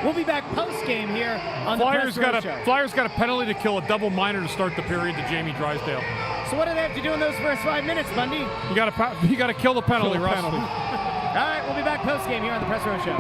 We'll be back post-game here on the Press Row Show. Flyers got a penalty to kill a double minor to start the period to Jamie Drysdale. So what do they have to do in those first 5 minutes, Bundy? You got to kill the penalty, Russ. All right, we'll be back post-game here on the Press Row Show.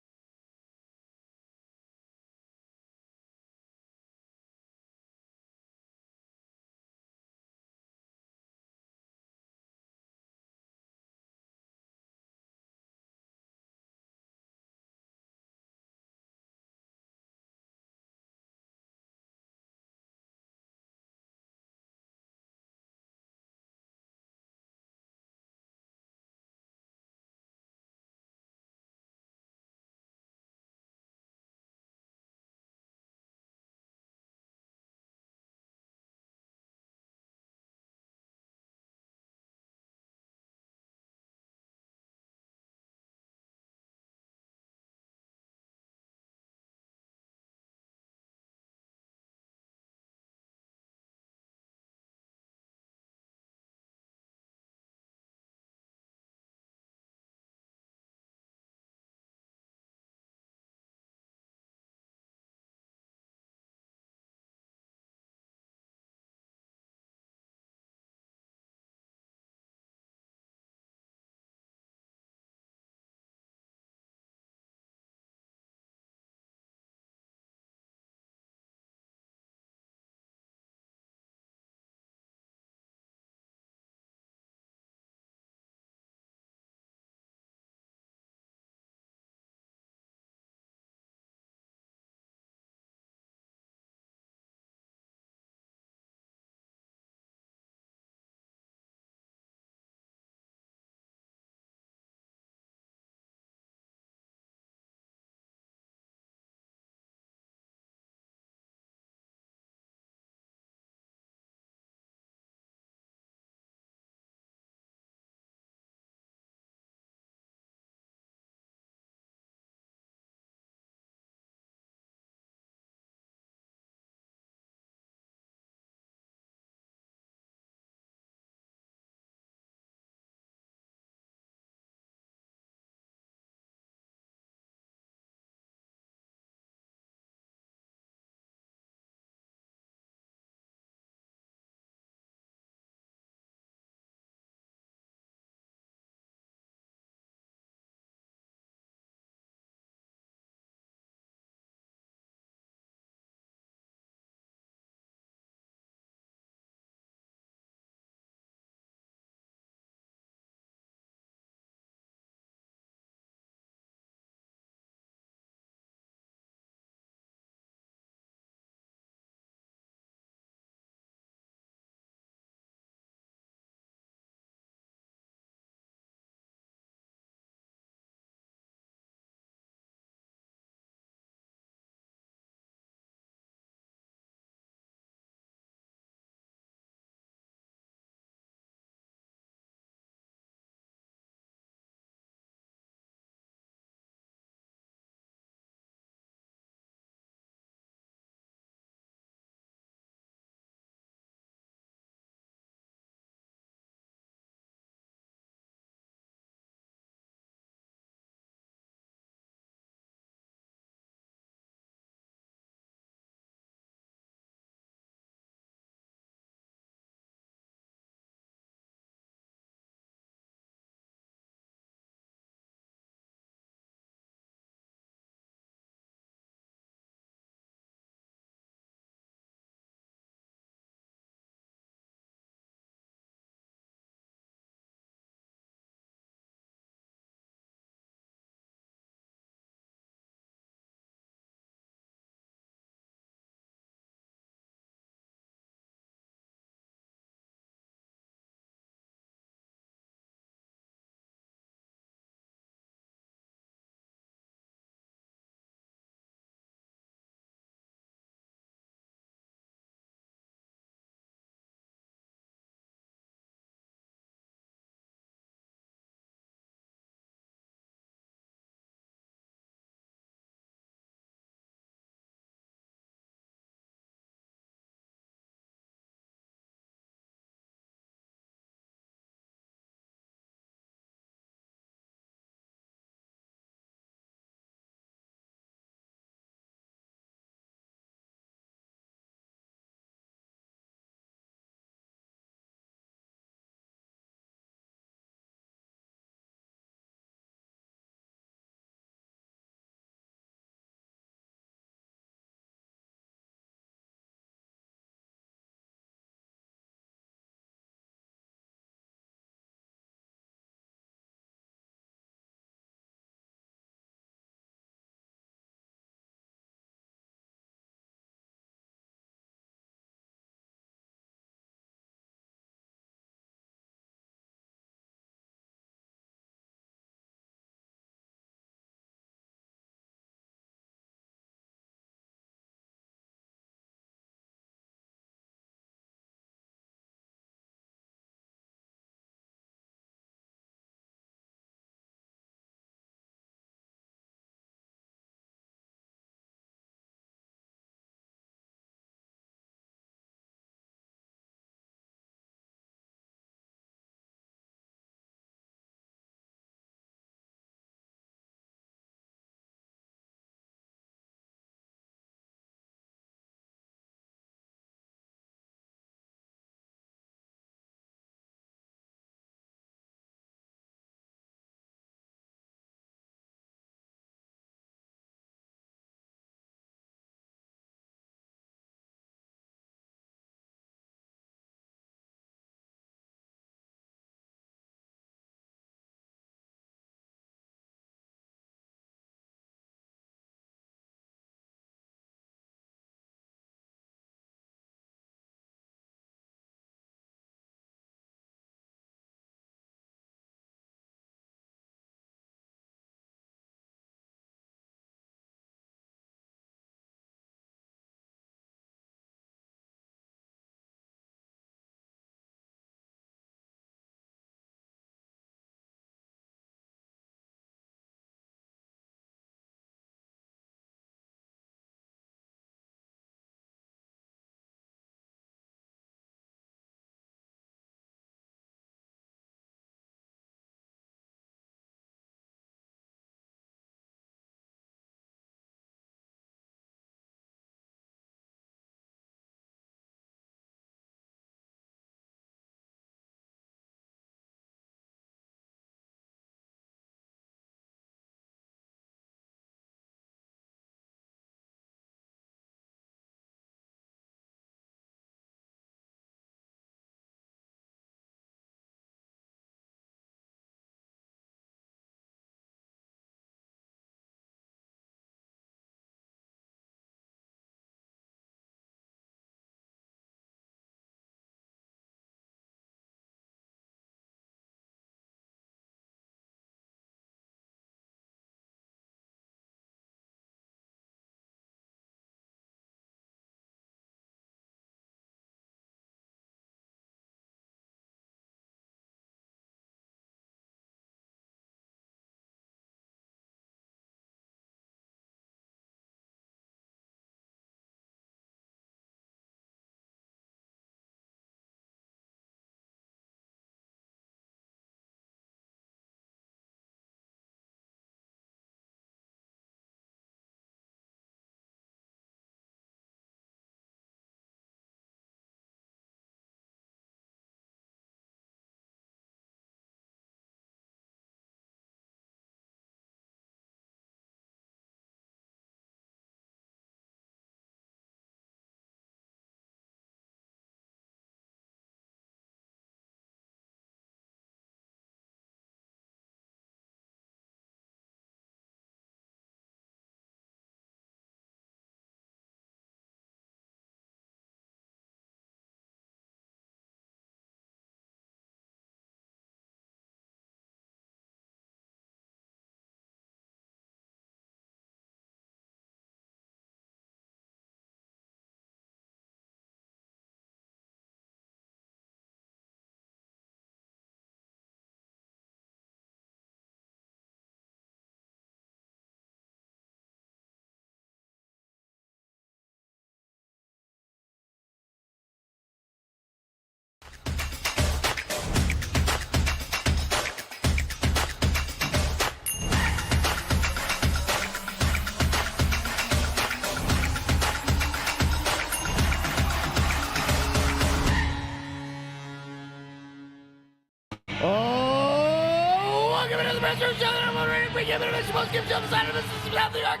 Predators show that I'm ready to bring intermission. Postgame show the side of this is South New York,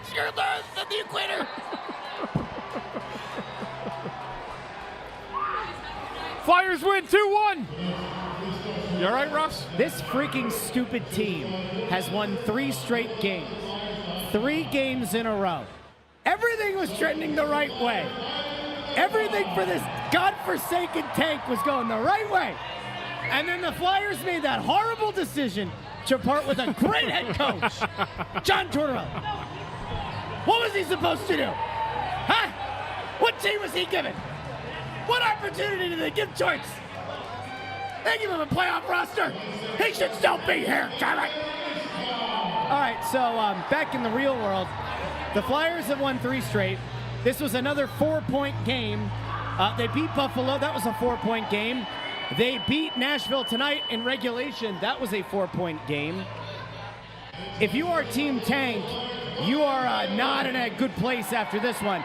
at the equator. Flyers win 2-1. You all right, Russ? This freaking stupid team has won 3 straight games. 3 games in a row. Everything was trending the right way. Everything for this godforsaken tank was going the right way. And then the Flyers made that horrible decision to part with a great head coach, John Tortorella. What was he supposed to do? Huh? What team was he given? What opportunity did they give Choice? They give him a playoff roster. He should still be here, damn it. All right, so back in the real world, the Flyers have won 3 straight. This was another 4-point game. They beat Buffalo. That was a 4-point game. They beat Nashville tonight in regulation. That was a 4-point game. If you are Team Tank, you are not in a good place after this one.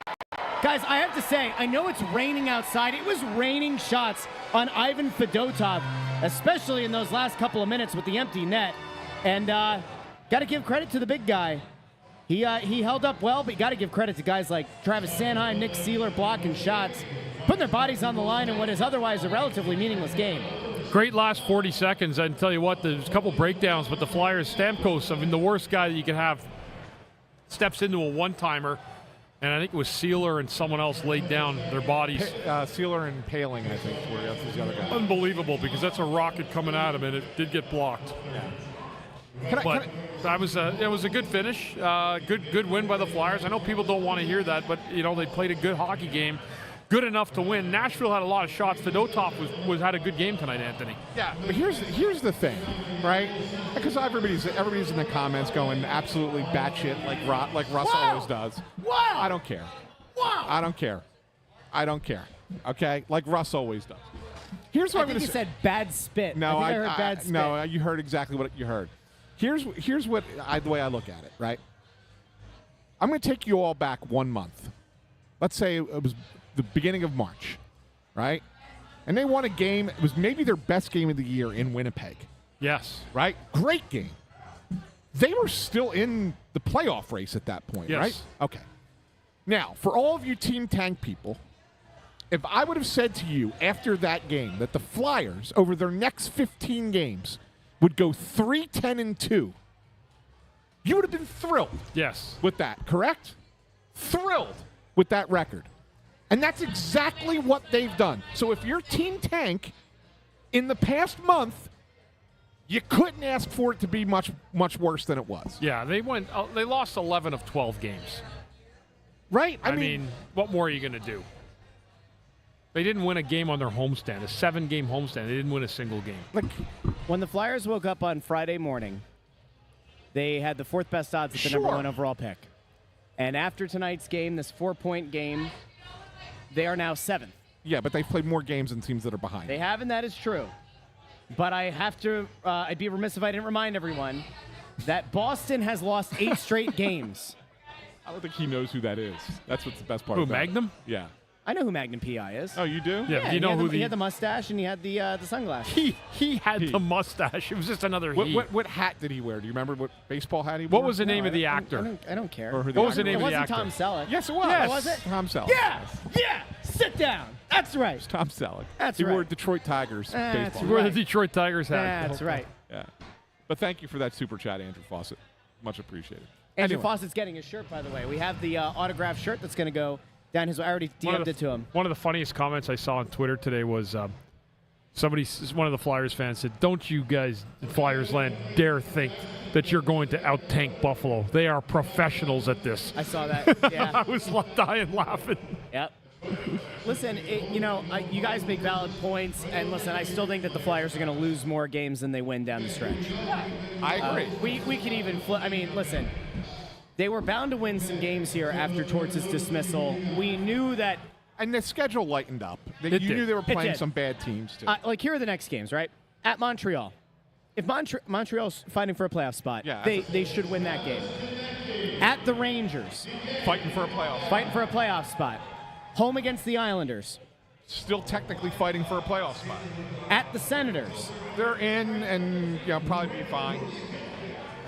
Guys, I have to say, I know it's raining outside. It was raining shots on Ivan Fedotov, especially in those last couple of minutes with the empty net. And got to give credit to the big guy. He held up well, but you got to give credit to guys like Travis Sanheim, Nick Seeler blocking shots, putting their bodies on the line in what is otherwise a relatively meaningless game. Great last 40 seconds. I can tell you what, there's a couple breakdowns, but the Flyers, Stamkos, I mean, the worst guy that you can have, steps into a one-timer, and I think it was Seeler and someone else laid down their bodies. Sealer and Paling, I think, that's the other guy. Unbelievable, because that's a rocket coming at him, and it did get blocked. Yeah. It was a good finish, good win by the Flyers. I know people don't want to hear that, but they played a good hockey game, good enough to win. Nashville had a lot of shots. Fedotov had a good game tonight, Anthony. Yeah, but here's the thing, right? Because everybody's in the comments going absolutely batshit like Russ always does. Wow! I don't care. Wow! I don't care. Okay, like Russ always does. Here's what I'm going to say. I think he said bad spit. No, I heard bad spit. No, you heard exactly what you heard. Here's what the way I look at it, right? I'm going to take you all back 1 month. Let's say it was the beginning of March, right? And they won a game. It was maybe their best game of the year in Winnipeg. Yes. Right? Great game. They were still in the playoff race at that point, yes. Right? Okay. Now, for all of you Team Tank people, if I would have said to you after that game that the Flyers, over their next 15 games, would go 3-10-2, you would have been thrilled. Yes. With that, correct? Thrilled with that record. And that's exactly what they've done. So if you're Team Tank, in the past month, you couldn't ask for it to be much worse than it was. Yeah, they lost 11 of 12 games. Right? I mean, what more are you going to do? They didn't win a game on their homestand, a 7-game homestand. They didn't win a single game. When the Flyers woke up on Friday morning, they had the 4th best odds at the number 1 overall pick. And after tonight's game, this 4-point game, they are now 7th. Yeah, but they've played more games than teams that are behind. They have, and that is true. But I have to, I'd be remiss if I didn't remind everyone that Boston has lost 8 straight games. I don't think he knows who that is. That's what's the best part Who, of that. Magnum? Yeah. I know who Magnum P.I. is. Oh, you do? Yeah, you know who he had the mustache and he had the sunglasses. He had the mustache. It was just another what hat did he wear? Do you remember what baseball hat he wore? What was the name of the actor? I don't care. Or who What was the name It of the wasn't actor? Tom Selleck. Yes, it was. Yes. Was it? Tom Selleck. Yeah. Sit down. That's right. It's Tom Selleck. That's he right. wore Detroit Tigers That's baseball. Where right. the Detroit Tigers had. That's right. Yeah. But thank you for that super chat, Andrew Fawcett. Much appreciated. Andrew Anyway. Fawcett's getting his shirt, by the way. We have the autographed shirt that's going to go down his. I already DM'd it to him. One of the funniest comments I saw on Twitter today was one of the Flyers fans said, "Don't you guys, Flyers land, dare think that you're going to out-tank Buffalo. They are professionals at this." I saw that. Yeah. I was dying laughing. Yep. Listen, you guys make valid points, and listen, I still think that the Flyers are going to lose more games than they win down the stretch. I agree. We could even flip. I mean, listen, they were bound to win some games here after Torts' dismissal. We knew that. And the schedule lightened up. You did. knew they were It playing did. some bad teams, too. Here are the next games, right? At Montreal. If Montreal's fighting for a playoff spot, Yeah, they should win that game. At the Rangers. Fighting for a playoff. Fighting for a playoff spot. Home against the Islanders. Still technically fighting for a playoff spot. At the Senators. They're in and probably be fine.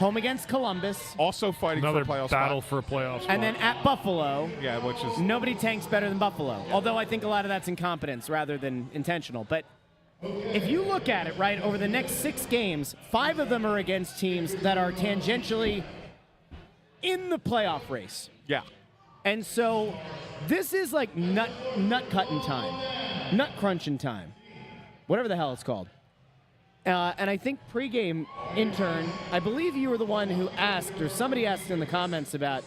home against Columbus, Also fighting Another for a playoff battle spot. for a playoff spot. and then at Buffalo. Yeah, which is Nobody tanks better than Buffalo. Although I think a lot of that's incompetence rather than intentional. But if you look at it, right, over the next 6 games, 5 of them are against teams that are tangentially in the playoff race. yeah. And so this is like nut cutting time, nut crunching time, whatever the hell it's called. And I think pregame intern, I believe you were the one who asked, or somebody asked in the comments about,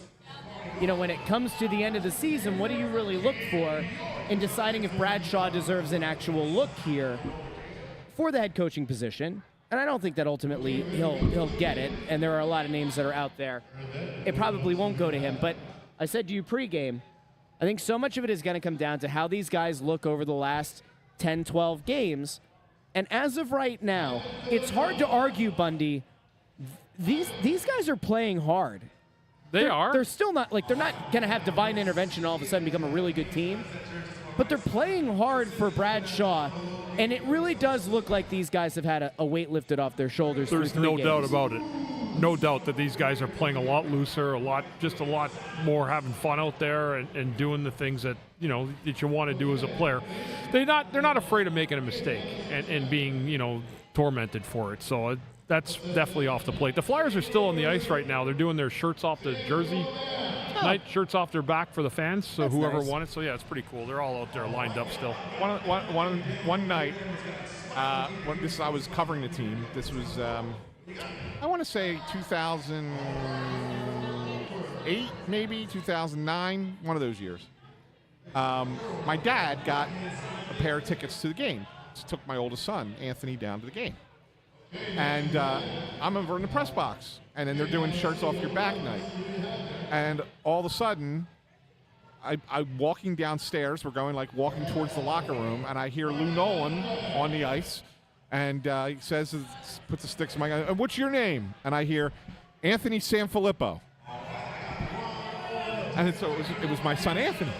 when it comes to the end of the season, what do you really look for in deciding if Bradshaw deserves an actual look here for the head coaching position? And I don't think that ultimately he'll get it. And there are a lot of names that are out there. It probably won't go to him. But I said to you pregame, I think so much of it is going to come down to how these guys look over the last 10, 12 games. And as of right now, it's hard to argue, Bundy. These guys are playing hard. They're still not, they're not going to have divine intervention and all of a sudden become a really good team. But they're playing hard for Bradshaw. And it really does look like these guys have had a weight lifted off their shoulders. There's through 3 no games. doubt about it. No doubt that these guys are playing a lot looser, a lot more having fun out there and doing the things that that you want to do as a player. They're not afraid of making a mistake and being tormented for it. So that's definitely off the plate. The Flyers are still on the ice right now. They're doing their shirts off the jersey. Night shirts off their back for the fans, so That's whoever nice. won it. So yeah, it's pretty cool. They're all out there lined up still. One night, I was covering the team. This was, I want to say 2008, maybe 2009, one of those years. My dad got a pair of tickets to the game. So took my oldest son, Anthony, down to the game. And I'm over in the press box, and then they're doing shirts off your back night. And all of a sudden, I'm walking downstairs. We're walking towards the locker room, and I hear Lou Nolan on the ice, and he says, puts the sticks in my eye, "What's your name?" And I hear, "Anthony SanFilippo." And so it was my son Anthony.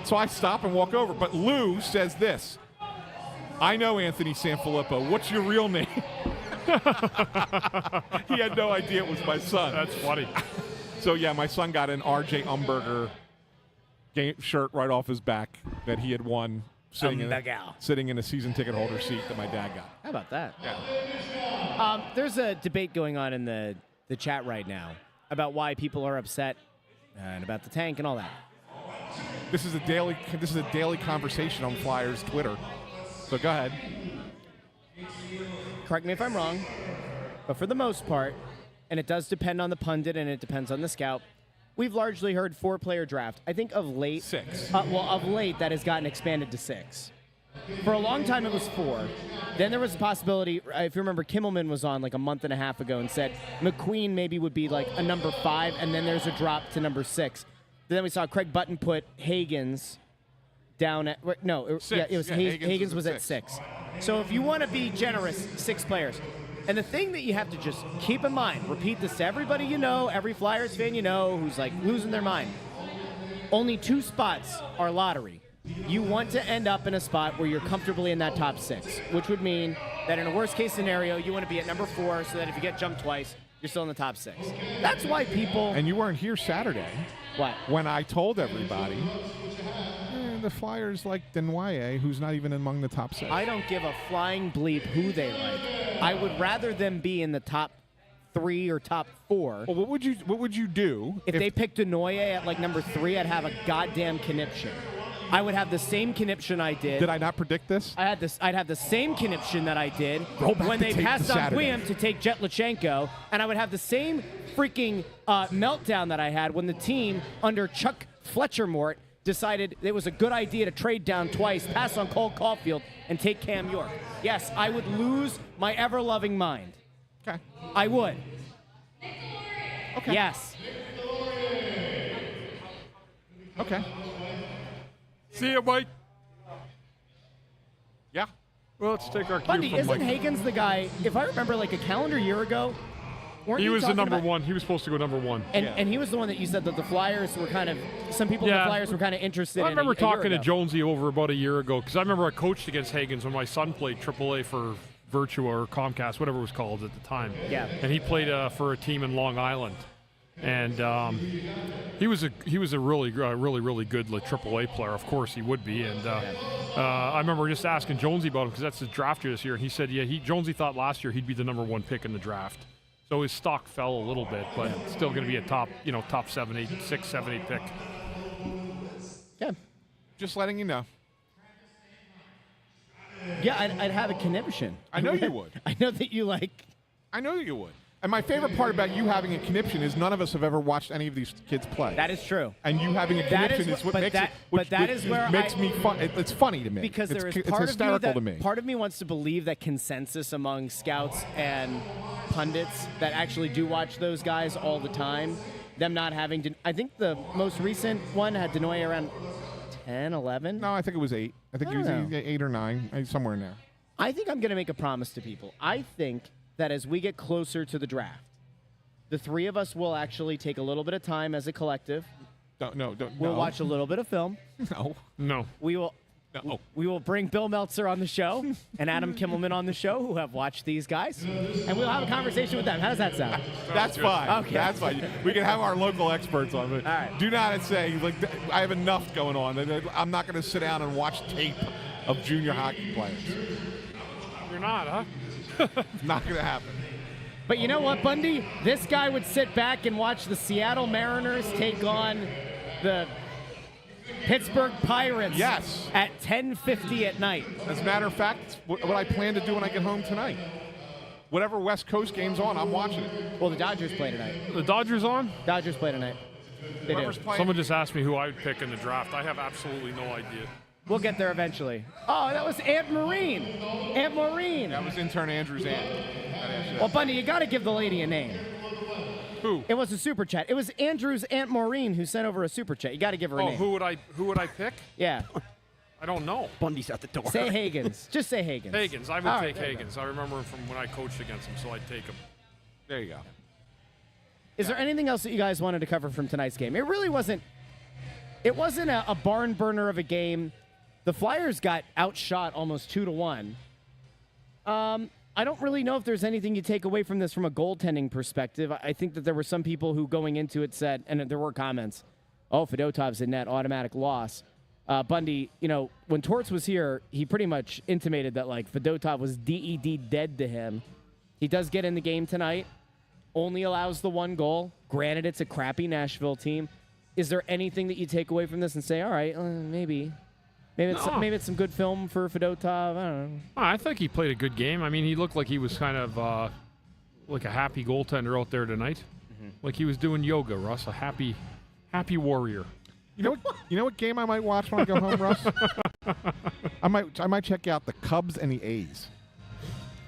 So I stop and walk over, but Lou says this, "I know Anthony SanFilippo. What's your real name?" He had no idea it was my son. That's funny. So, yeah, my son got an R.J. Umberger game shirt right off his back that he had won sitting in a season ticket holder seat that my dad got. How about that? Yeah. There's a debate going on in the chat right now about why people are upset and about the tank and all that. This is a daily conversation on Flyers Twitter. So go ahead. Correct me if I'm wrong, but for the most part, and it does depend on the pundit and it depends on the scout, we've largely heard 4-player draft. I think of late, 6. Of late that has gotten expanded to 6. For a long time it was 4. Then there was a possibility, if you remember, Kimmelman was on a month and a half ago and said McQueen maybe would be a number 5, and then there's a drop to number 6. Then we saw Craig Button put Hagens down at 6. Yeah, it was Yeah, Hagens was at 6. So if you want to be generous, 6 players. And the thing that you have to just keep in mind, repeat this to everybody you know, every Flyers fan you know who's losing their mind. Only 2 spots are lottery. You want to end up in a spot where you're comfortably in that top 6, which would mean that in a worst case scenario, you want to be at number 4 so that if you get jumped twice, you're still in the top 6. That's why people... And you weren't here Saturday. What? When I told everybody, the Flyers like Denwaye, who's not even among the top 6. I don't give a flying bleep who they like. I would rather them be in the top 3 or top 4. Well, what would you do If they picked Denoye at number 3, I'd have a goddamn conniption. I would have the same conniption I did. Did I not predict this? I'd have the same conniption that I did Roll back when the they tape passed to on Saturday. William to take Jetlachenko, and I would have the same freaking meltdown that I had when the team under Chuck Fletchermort decided it was a good idea to trade down twice, pass on Cole Caulfield, and take Cam York. Yes, I would lose my ever-loving mind. Okay. I would. Okay. Yes. Okay. See you, Mike. Yeah. Well, let's take our cue Bundy, from isn't Mike. Hagens the guy, if I remember a calendar year ago, weren't He you was the talking number about- 1. He was supposed to go number 1. And he was the one that you said that the Flyers were some people in the Flyers were kind of interested in. I remember a year talking to ago. Jonesy over about a year ago because I remember I coached against Hagens when my son played AAA for Virtua or Comcast, whatever it was called at the time. Yeah. And he played for a team in Long Island. And he was a really good like AAA player. Of course he would be. And I remember just asking Jonesy about him because that's his draft year this year. And he said, Jonesy thought last year he'd be the number 1 pick in the draft. So his stock fell a little bit, but still going to be a top 7, 8, 6, 7, 8 pick. Yeah. Just letting you know. Yeah, I'd have a conniption. I know you would. I know that you like. I know you would. And my favorite part about you having a conniption is none of us have ever watched any of these kids play. That is true. And you having a conniption is what makes it. Which makes me fun. It's funny to me. Because there is it's part hysterical of me to me. Part of me wants to believe that consensus among scouts and pundits that actually do watch those guys all the time, them not having to. I think the most recent one had Denoy around 10, 11. No, I think it was 8. I think he was 8 or 9, somewhere in there. I think I'm going to make a promise to people. I think that as we get closer to the draft, the three of us will actually take a little bit of time as a collective. We'll watch a little bit of film. No. We will bring Bill Meltzer on the show and Adam Kimmelman on the show, who have watched these guys, and we'll have a conversation with them. How does that sound? That's fine. Okay. That's fine. We can have our local experts on it. All right. Do not say, like, I have enough going on. I'm not going to sit down and watch tape of junior hockey players. You're not, huh? Not going to happen. But you know what, Bundy? This guy would sit back and watch the Seattle Mariners take on the Pittsburgh Pirates at 10:50 at night. As a matter of fact, it's what I plan to do when I get home tonight. Whatever West Coast game's on, I'm watching it. Well, the Dodgers play tonight. The Dodgers on? Dodgers play tonight. They do. Someone just asked me who I would pick in the draft. I have absolutely no idea. We'll get there eventually. Oh, that was Aunt Maureen. Aunt Maureen. That was intern Andrew's aunt. Well, Bundy, you got to give the lady a name. Who? It was a super chat. It was Andrew's Aunt Maureen who sent over a super chat. You got to give her a name. Who would I pick? Yeah. I don't know. Bundy's at the door. Say Hagens. Just say Hagens. Hagens. I would take Hagens. I remember him from when I coached against him, so I'd take him. There you go. Is there anything else that you guys wanted to cover from tonight's game? It really wasn't. It wasn't a barn burner of a game. The Flyers got outshot almost 2-1. I don't really know if there's anything you take away from this from a goaltending perspective. I think that there were some people who going into it said, and there were comments, Fedotov's in net, automatic loss. Bundy, when Torts was here, he pretty much intimated that, like, Fedotov was DED dead to him. He does get in the game tonight, only allows the 1 goal. Granted, it's a crappy Nashville team. Is there anything that you take away from this and say, all right, maybe it's some good film for Fedotov? I don't know. I think he played a good game. I mean, he looked like he was kind of like a happy goaltender out there tonight. Mm-hmm. Like he was doing yoga, Russ, a happy warrior. You know what game I might watch when I go home, Russ? I might check out the Cubs and the A's.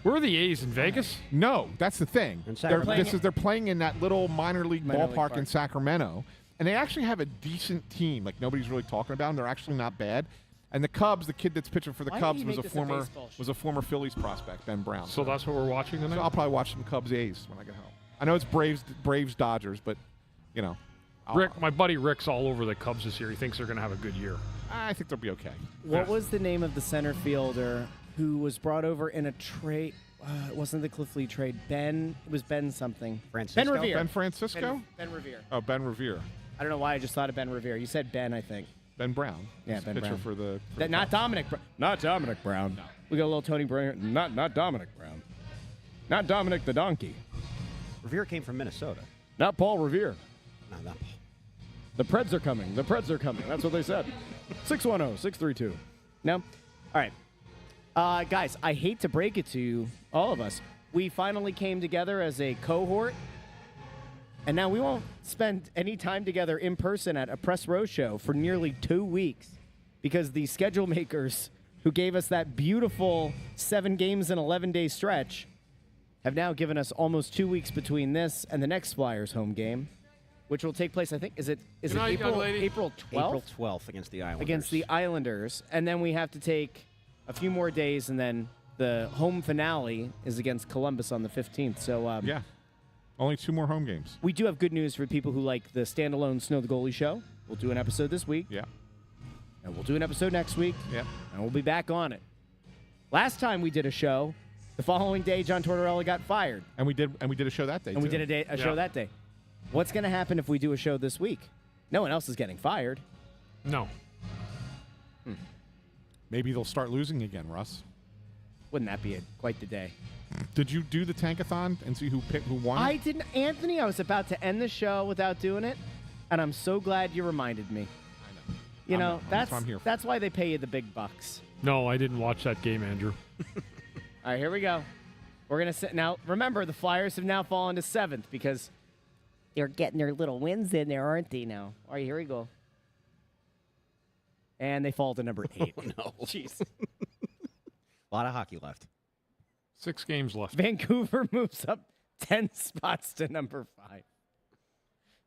Where are the A's, in Vegas? No, that's the thing. They're playing in that little minor league ballpark in Sacramento, and they actually have a decent team. Like nobody's really talking about them. They're actually not bad. And the Cubs, the kid that's pitching for the Cubs was a former Phillies prospect, Ben Brown. So that's what we're watching tonight? So I'll probably watch some Cubs A's when I get home. I know it's Braves Dodgers, but Rick, my buddy Rick's all over the Cubs this year. He thinks they're going to have a good year. I think they'll be okay. What was the name of the center fielder who was brought over in a trade? It wasn't the Cliff Lee trade. It was Ben something. Francisco? Ben Revere. Ben Francisco? Ben Revere. Oh, Ben Revere. I don't know why I just thought of Ben Revere. You said Ben, I think. Ben Brown. Yeah, Ben pitcher Brown. for the not Dominic. Not Dominic Brown. No. We got a little Tony Brown. Not Dominic Brown. Not Dominic the Donkey. Revere came from Minnesota. Not Paul Revere. No, not Paul. The Preds are coming. The Preds are coming. That's what they said. 610-632. No? All right. Guys, I hate to break it to you, all of us. We finally came together as a cohort. And now we won't spend any time together in person at a press row show for nearly 2 weeks because the schedule makers who gave us that beautiful 7 games in 11-day stretch have now given us almost 2 weeks between this and the next Flyers home game, which will take place, I think, is it April 12th? April 12th against the Islanders. Against the Islanders. And then we have to take a few more days, and then the home finale is against Columbus on the 15th. So, yeah. Only 2 more home games. We do have good news for people who like the standalone Snow the Goalie show. We'll do an episode this week. Yeah. And we'll do an episode next week. Yeah. And we'll be back on it. Last time we did a show, The following day, John Tortorella got fired. And we did a show that day. And we too. did a show that day. What's going to happen if we do a show this week? No one else is getting fired. No. Maybe they'll start losing again, Russ. Wouldn't that be quite the day? Did you do the tankathon and see who won? I didn't, Anthony. I was about to end the show without doing it, and I'm so glad you reminded me. I know. You know, that's what I'm here for. That's why they pay you the big bucks. No, I didn't watch that game, Andrew. All right, here we go. We're gonna sit now. Remember, the Flyers have now fallen to 7th because they're getting their little wins in there, aren't they? Now, all right, here we go. And they fall to number 8. Oh, no. Jeez. A lot of hockey left. 6 games left. Vancouver moves up 10 spots to number 5.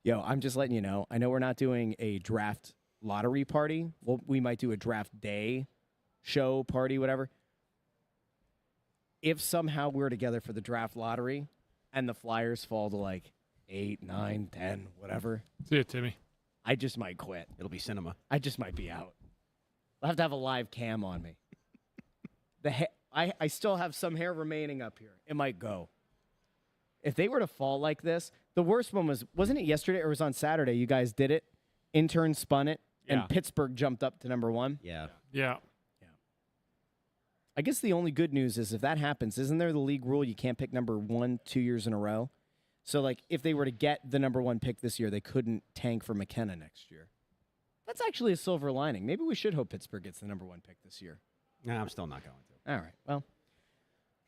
Yo, I'm just letting you know. I know we're not doing a draft lottery party. Well, we might do a draft day show party, whatever. If somehow we're together for the draft lottery and the Flyers fall to like 8, 9, 10, whatever, See ya, Timmy. I just might quit. It'll be cinema. I just might be out. I'll have to have a live cam on me. I still have some hair remaining up here. It might go. If they were to fall like this, the worst one wasn't it yesterday or was on Saturday? You guys did it. Intern spun it, Yeah. and Pittsburgh jumped up to number 1. Yeah. Yeah. I guess the only good news is if that happens, isn't there the league rule you can't pick number 1 2 years in a row? So, like, if they were to get the number 1 pick this year, they couldn't tank for McKenna next year. That's actually a silver lining. Maybe we should hope Pittsburgh gets the number 1 pick this year. No, I'm still not going to. All right. Well,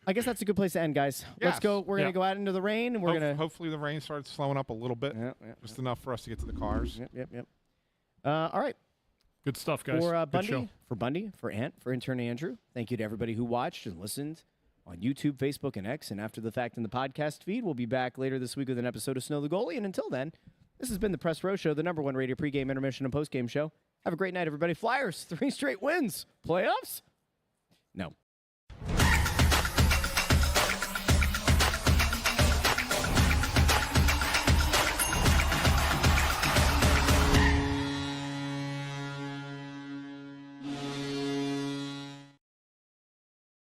I guess that's a good place to end, guys. Let's Yes. go. We're going Yeah. to go out into the rain, and we're going to. Hopefully the rain starts slowing up a little bit, just enough for us to get to the cars. Yep. All right. Good stuff, guys. For Good show. Bundy, for Ant, for intern Andrew. Thank you to everybody who watched and listened on YouTube, Facebook, and X. And after the fact in the podcast feed, we'll be back later this week with an episode of Snow the Goalie. And until then, this has been the Press Row Show, the #1 rated pregame, intermission, and postgame show. Have a great night, everybody. Flyers, 3 straight wins. Playoffs? No.